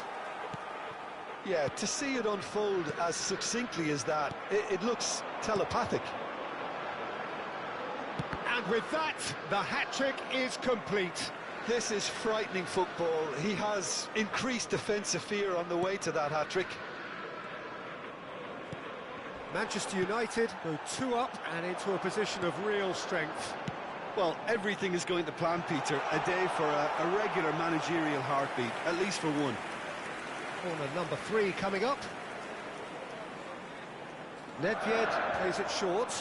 Yeah, to see it unfold as succinctly as that, it looks telepathic. And with that, the hat-trick is complete. This is frightening football. He has increased defensive fear on the way to that hat-trick. Manchester United go 2 up and into a position of real strength. Well, everything is going to plan, Peter. A day for a regular managerial heartbeat, at least for one. Corner number 3 coming up. Nedved plays it short.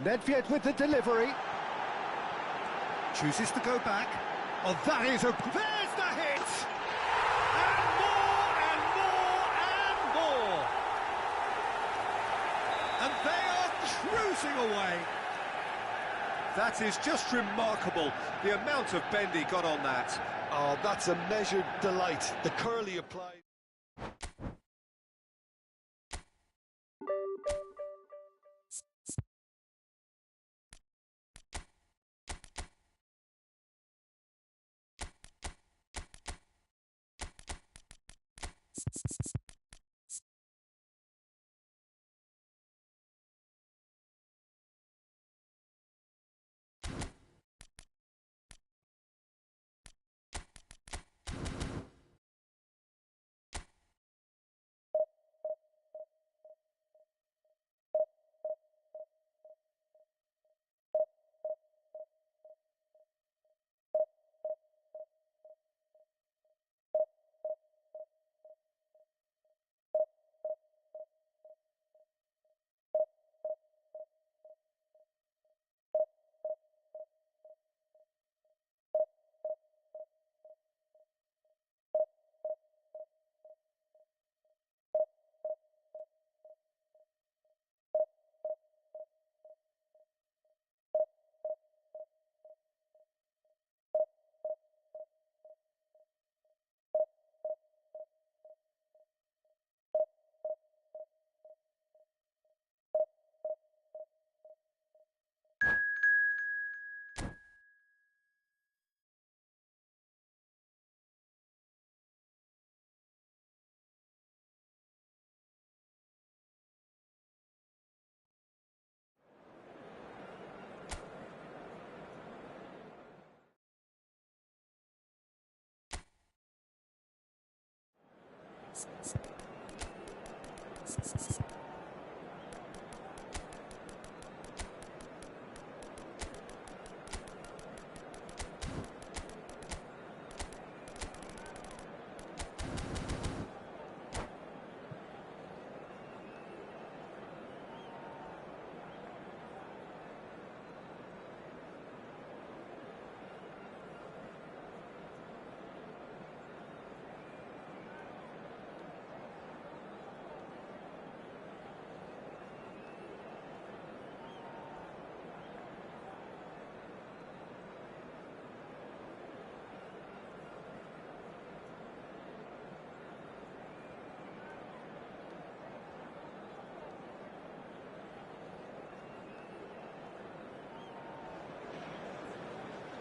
Nedved with the delivery. Chooses to go back. Oh, that is a... There's the hit! And they are cruising away. That is just remarkable, the amount of bend he got on that. Oh, that's a measured delight. The curl he applied.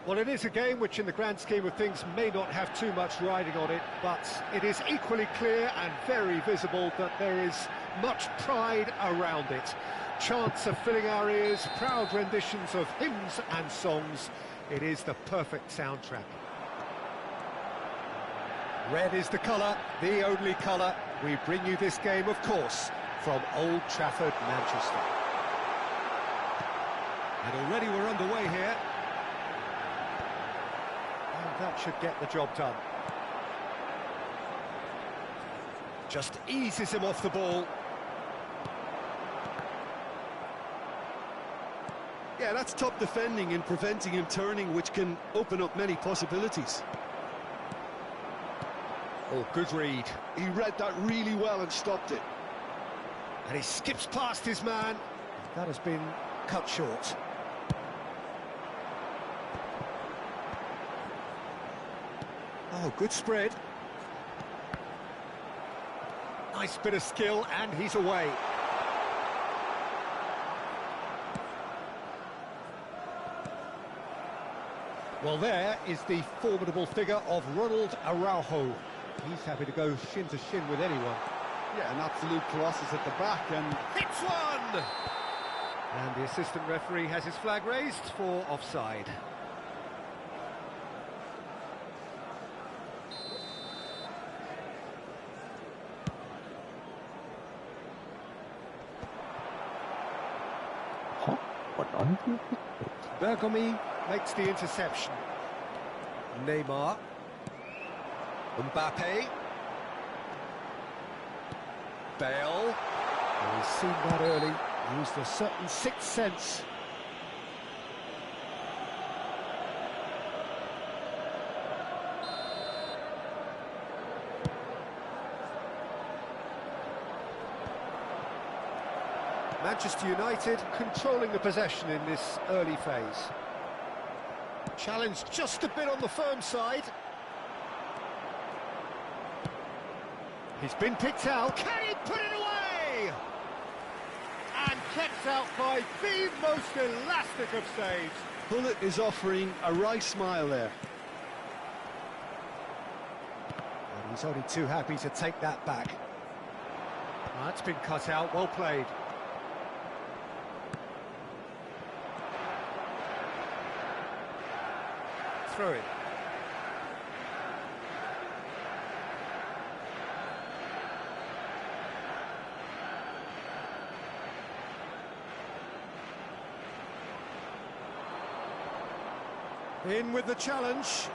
Well, it is a game which in the grand scheme of things may not have too much riding on it, but it is equally clear and very visible that there is much pride around it. Chants are filling our ears, proud renditions of hymns and songs. It is the perfect soundtrack. Red is the colour, the only colour. We bring you this game, of course, from Old Trafford, Manchester. And already we're underway here. And that should get the job done. Just eases him off the ball. Yeah, that's top defending and preventing him turning, which can open up many possibilities. Oh, good read. He read that really well and stopped it. And he skips past his man. That has been cut short. Oh, good spread. Nice bit of skill, and he's away. Well, there is the formidable figure of Ronald Araujo. He's happy to go shin to shin with anyone. Yeah, an absolute colossus at the back, and hits one! And the assistant referee has his flag raised for offside. Bergomi makes the interception. Neymar. Mbappe. Bale. Oh, he's seen that early. Used a certain sixth sense. Manchester United controlling the possession in this early phase. Challenge just a bit on the firm side. He's been picked out. Can he put it away? And kept out by the most elastic of saves. Bullet is offering a wry smile there. And he's only too happy to take that back. That's been cut out, well played. Throw it. In with the challenge.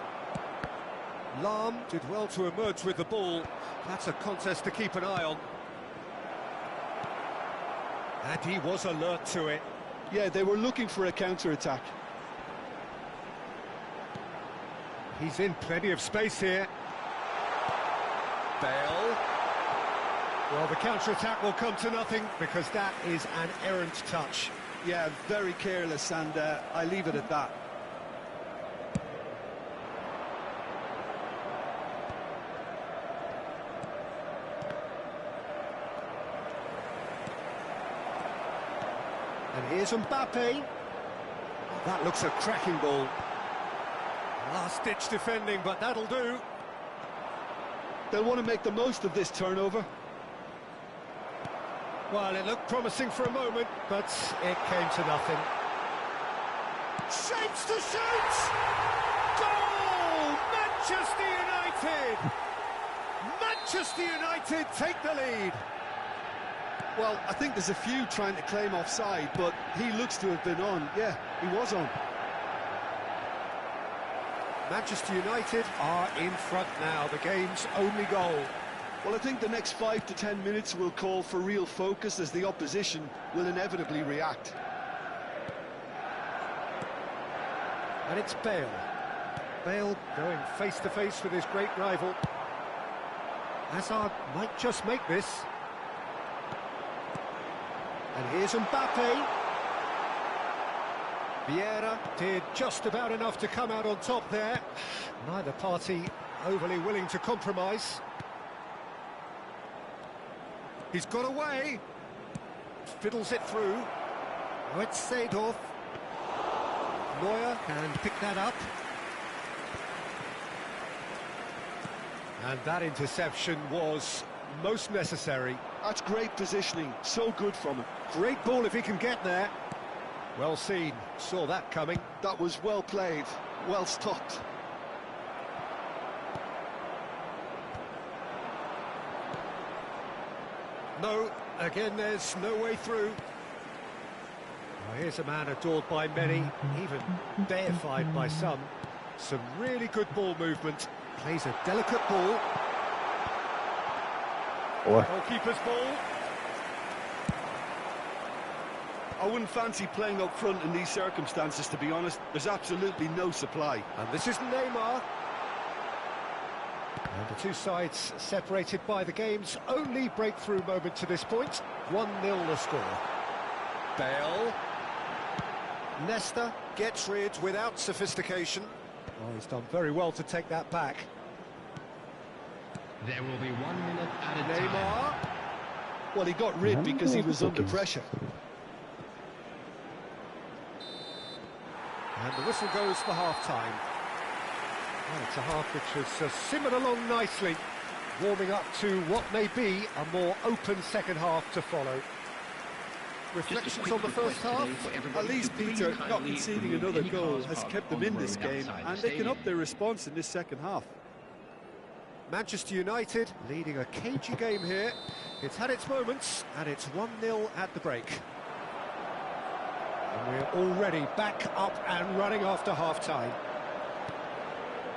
Lahm did well to emerge with the ball. That's a contest to keep an eye on. And he was alert to it. Yeah, they were looking for a counter-attack. He's in plenty of space here. Bale. Well, the counter-attack will come to nothing because that is an errant touch. Yeah, very careless, and I leave it at that. And here's Mbappe. That looks a cracking ball. Last-ditch defending, but that'll do. They'll want to make the most of this turnover. Well, it looked promising for a moment, but it came to nothing. Shapes to shoot! Goal! Manchester United! Manchester United take the lead. Well, I think there's a few trying to claim offside, but he looks to have been on. Yeah, he was on. Manchester United are in front now, the game's only goal. Well, I think the next 5 to 10 minutes will call for real focus as the opposition will inevitably react. And it's Bale. Bale going face-to-face with his great rival. Hazard might just make this. And here's Mbappe. Vieira did just about enough to come out on top there. Neither party overly willing to compromise. He's got away. Fiddles it through. Oh, it's Seedorf. Neuer can pick that up. And that interception was most necessary. That's great positioning, so good from him. Great ball if he can get there. Well seen, saw that coming. That was well played, well stopped. No, again there's no way through. Well, here's a man adored by many, even deified by some. Some really good ball movement. Plays a delicate ball. Goalkeeper's ball. I wouldn't fancy playing up front in these circumstances, to be honest. There's absolutely no supply. And this is Neymar. And the two sides separated by the game's only breakthrough moment to this point. 1-0 the score. Bale. Nesta gets rid without sophistication. Oh, he's done very well to take that back. There will be 1 minute at a Neymar. time. Well, he got rid because he was under pressure. And the whistle goes for half-time. Well, it's a half which has simmered along nicely, warming up to what may be a more open second half to follow. Reflections on the first half? At least, Peter, not conceding another goal has kept them in this game, and they can up their response in this second half. Manchester United leading a cagey game here. It's had its moments, and it's 1-0 at the break. And we're already back up and running after half-time.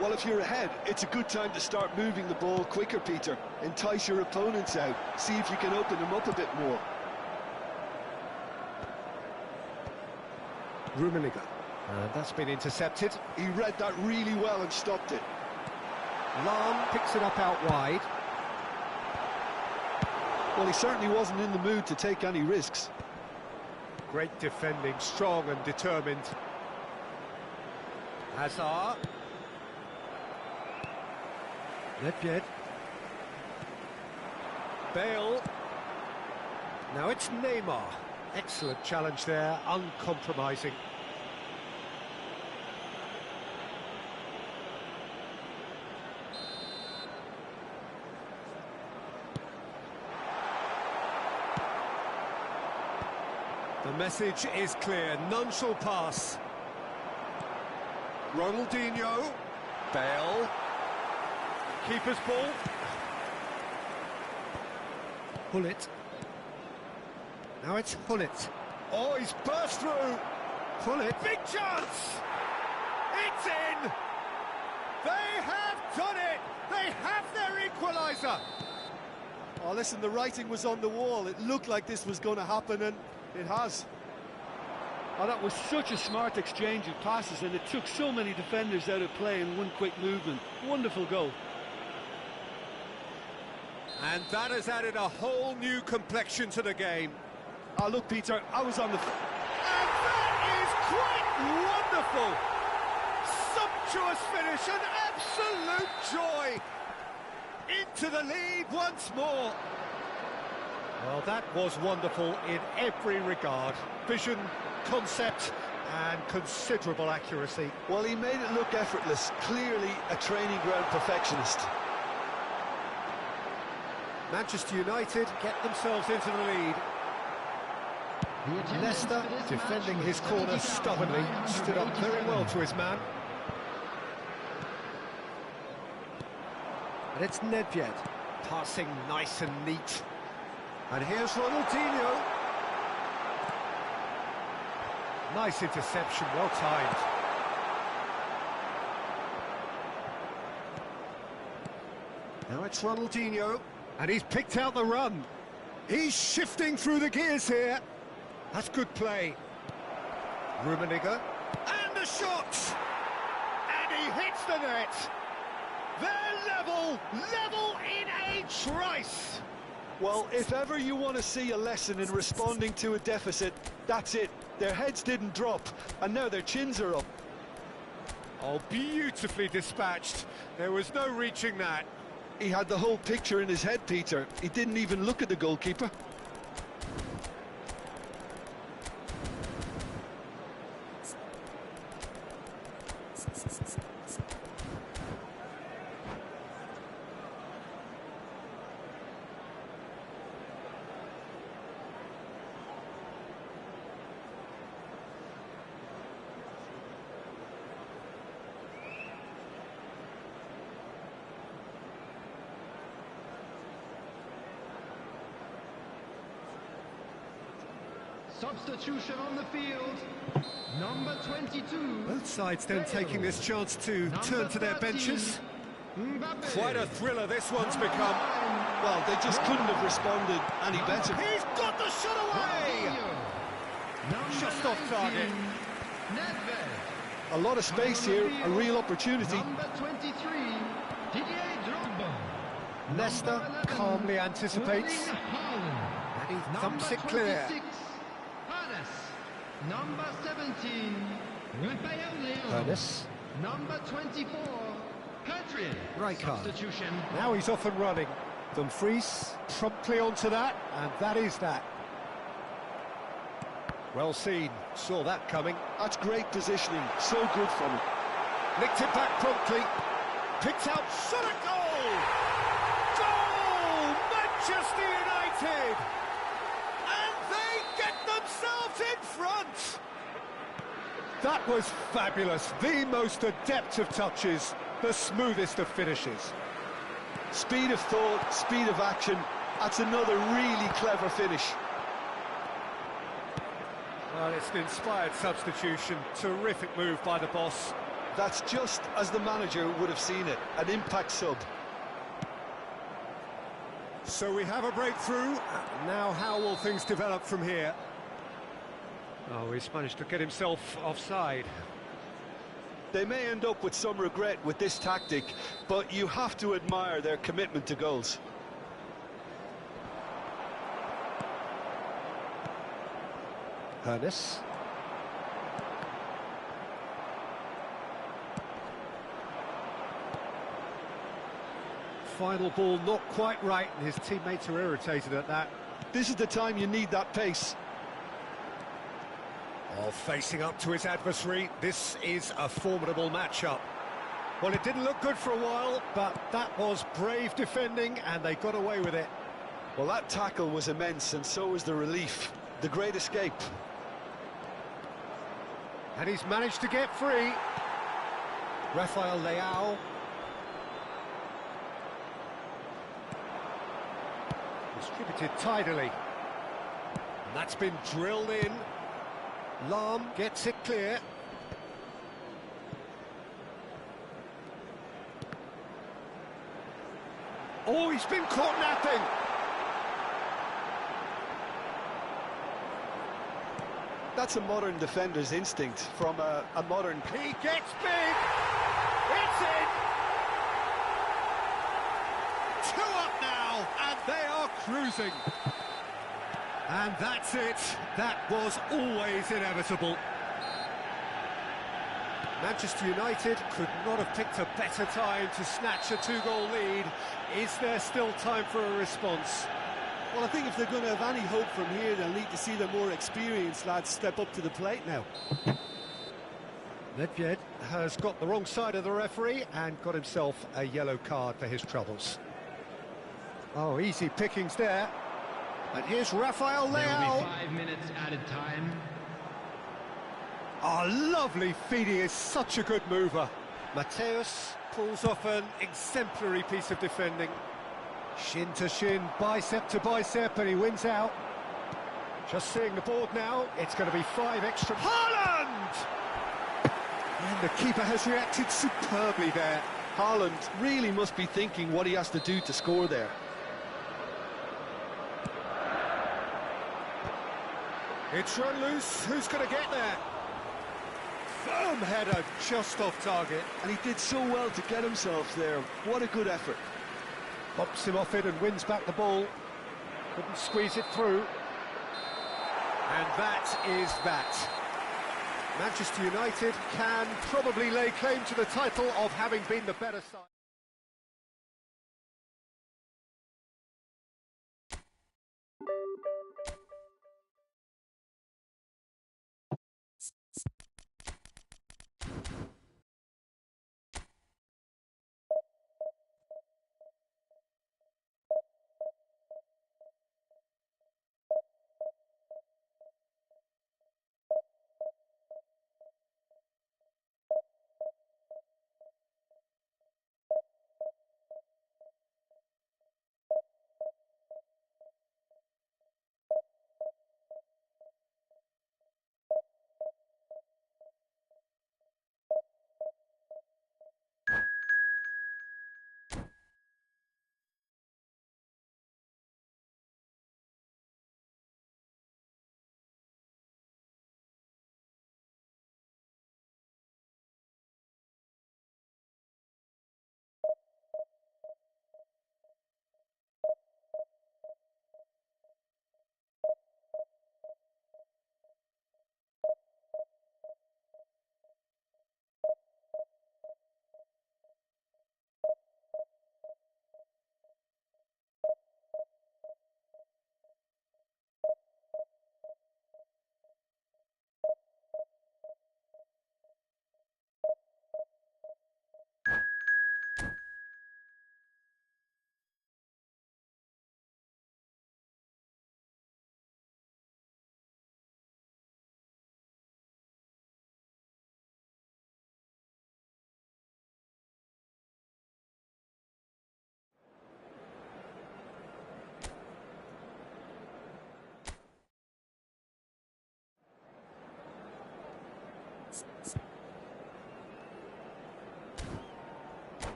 Well, if you're ahead, it's a good time to start moving the ball quicker, Peter. Entice your opponents out. See if you can open them up a bit more. Rummenigge. And that's been intercepted. He read that really well and stopped it. Lahm picks it up out wide. Well, he certainly wasn't in the mood to take any risks. Great defending, strong and determined. Hazard. Nedved. Bale. Now it's Neymar. Excellent challenge there, uncompromising. The message is clear, none shall pass. Ronaldinho. Bale. Keeper's ball. Hullet. Now it's Hullet. Oh, he's burst through. Hullet. Big chance! It's in! They have done it! They have their equaliser! Oh, listen, the writing was on the wall. It looked like this was going to happen, and it has. Oh, that was such a smart exchange of passes, and it took so many defenders out of play in one quick movement. Wonderful goal. And that has added a whole new complexion to the game. Oh, look, Peter, I was on the... And that is quite wonderful! Sumptuous finish, an absolute joy! Into the lead once more. Well, that was wonderful in every regard. Vision, concept, and considerable accuracy. Well, he made it look effortless. Clearly a training ground perfectionist. Manchester United get themselves into the lead. Nesta, defending his corner stubbornly, stood up very well to his man. And it's Nedved, passing nice and neat. And here's Ronaldinho. Nice interception, well timed. Now it's Ronaldinho, and he's picked out the run. He's shifting through the gears here. That's good play. Rummenigge, and the shot! And he hits the net. They're level in a trice. Well, if ever you want to see a lesson in responding to a deficit, that's it. Their heads didn't drop, and now their chins are up. Oh, beautifully dispatched. There was no reaching that. He had the whole picture in his head, Peter. He didn't even look at the goalkeeper. Substitution on the field. Number 22. Both sides then taking this chance to turn to their benches. Quite a thriller this one's become. Well, they just couldn't have responded any better. He's got the shot away! Just off target. A lot of space here, a real opportunity. Number 23, Didier Drogba. Leicester calmly anticipates. And he thumps it clear. Number 17, Rafael Leão. Ernest. Number 24, Hadrian. Rijkaard. Substitution. Now he's off and running. Dumfries promptly onto that, and that is that. Well seen, saw that coming. That's great positioning, so good from him. Nicked it back promptly. Picked out, shot a goal! Goal! Manchester United! And they get themselves in front! That was fabulous. The most adept of touches, the smoothest of finishes. Speed of thought, speed of action. That's another really clever finish. Well, it's an inspired substitution. Terrific move by the boss. That's just as the manager would have seen it, an impact sub. So we have a breakthrough. Now how will things develop from here? Oh, he's managed to get himself offside. They may end up with some regret with this tactic, but you have to admire their commitment to goals. Ernest. Final ball not quite right, and his teammates are irritated at that. This is the time you need that pace. Oh, facing up to his adversary, this is a formidable matchup. Well, it didn't look good for a while, but that was brave defending, and they got away with it. Well, that tackle was immense, and so was the relief. The great escape. And he's managed to get free. Rafael Leão. Distributed tidily. And that's been drilled in. Lahm gets it clear. Oh, he's been caught napping. That's a modern defender's instinct from a modern... He gets big. It's in. 2 up now, and they are cruising. And that's it. That was always inevitable. Manchester United could not have picked a better time to snatch a 2-goal lead. Is there still time for a response? Well, I think if they're going to have any hope from here, they'll need to see the more experienced lads step up to the plate now. Nedved has got the wrong side of the referee and got himself a yellow card for his troubles. Oh, easy pickings there. And here's Rafael There will Leão. be 5 minutes added time. Oh, lovely feeding, is such a good mover. Mateus pulls off an exemplary piece of defending. Shin to shin, bicep to bicep, and he wins out. Just seeing the board now, it's going to be 5 extra. Haaland! And the keeper has reacted superbly there. Haaland really must be thinking what he has to do to score there. It's run loose, who's going to get there? Firm header, just off target. And he did so well to get himself there. What a good effort. Pops him off it and wins back the ball. Couldn't squeeze it through. And that is that. Manchester United can probably lay claim to the title of having been the better side.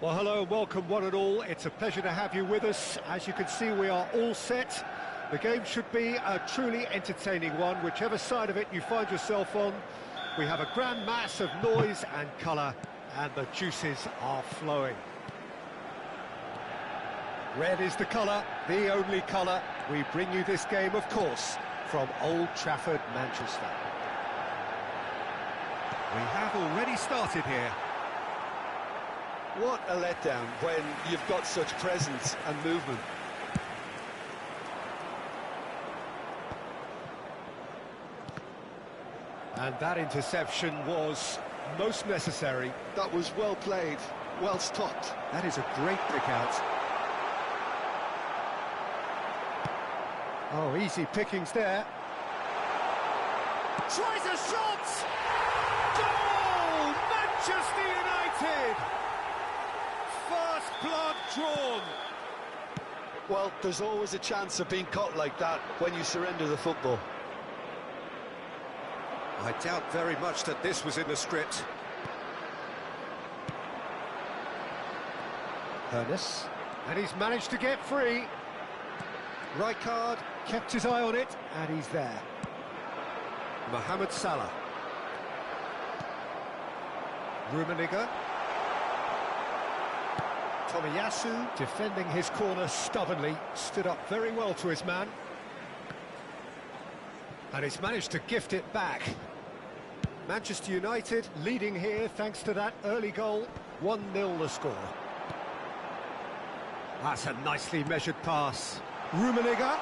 Well, hello and welcome one and all. It's a pleasure to have you with us. As you can see, we are all set. The game should be a truly entertaining one, whichever side of it you find yourself on. We have a grand mass of noise and colour, and the juices are flowing. Red is the colour, the only colour. We bring you this game, of course, from Old Trafford, Manchester. We have already started here. What a letdown when you've got such presence and movement. And that interception was most necessary. That was well played, well stopped. That is a great pick out. Oh, easy pickings there. Tries a shot! Goal! Manchester United! First blood drawn. Well, there's always a chance of being caught like that when you surrender the football. I doubt very much that this was in the script. Hernus, and he's managed to get free. Rijkaard kept his eye on it, and he's there. Mohamed Salah. Rummenigge. Tomiyasu, defending his corner stubbornly, stood up very well to his man. And he's managed to gift it back. Manchester United leading here thanks to that early goal. 1-0 the score. That's a nicely measured pass. Rummenigge.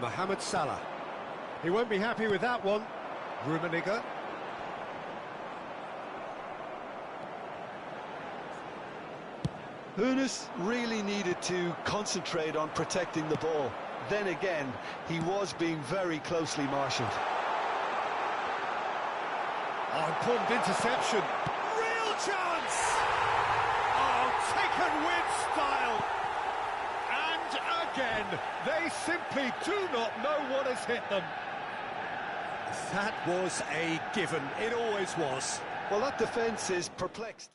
Mohamed Salah. He won't be happy with that one. Rummenigge. Hernus really needed to concentrate on protecting the ball. Then again, he was being very closely marshalled. Oh, important interception. Real chance! Oh, taken with style. And again, they simply do not know what has hit them. That was a given. It always was. Well, that defence is perplexed.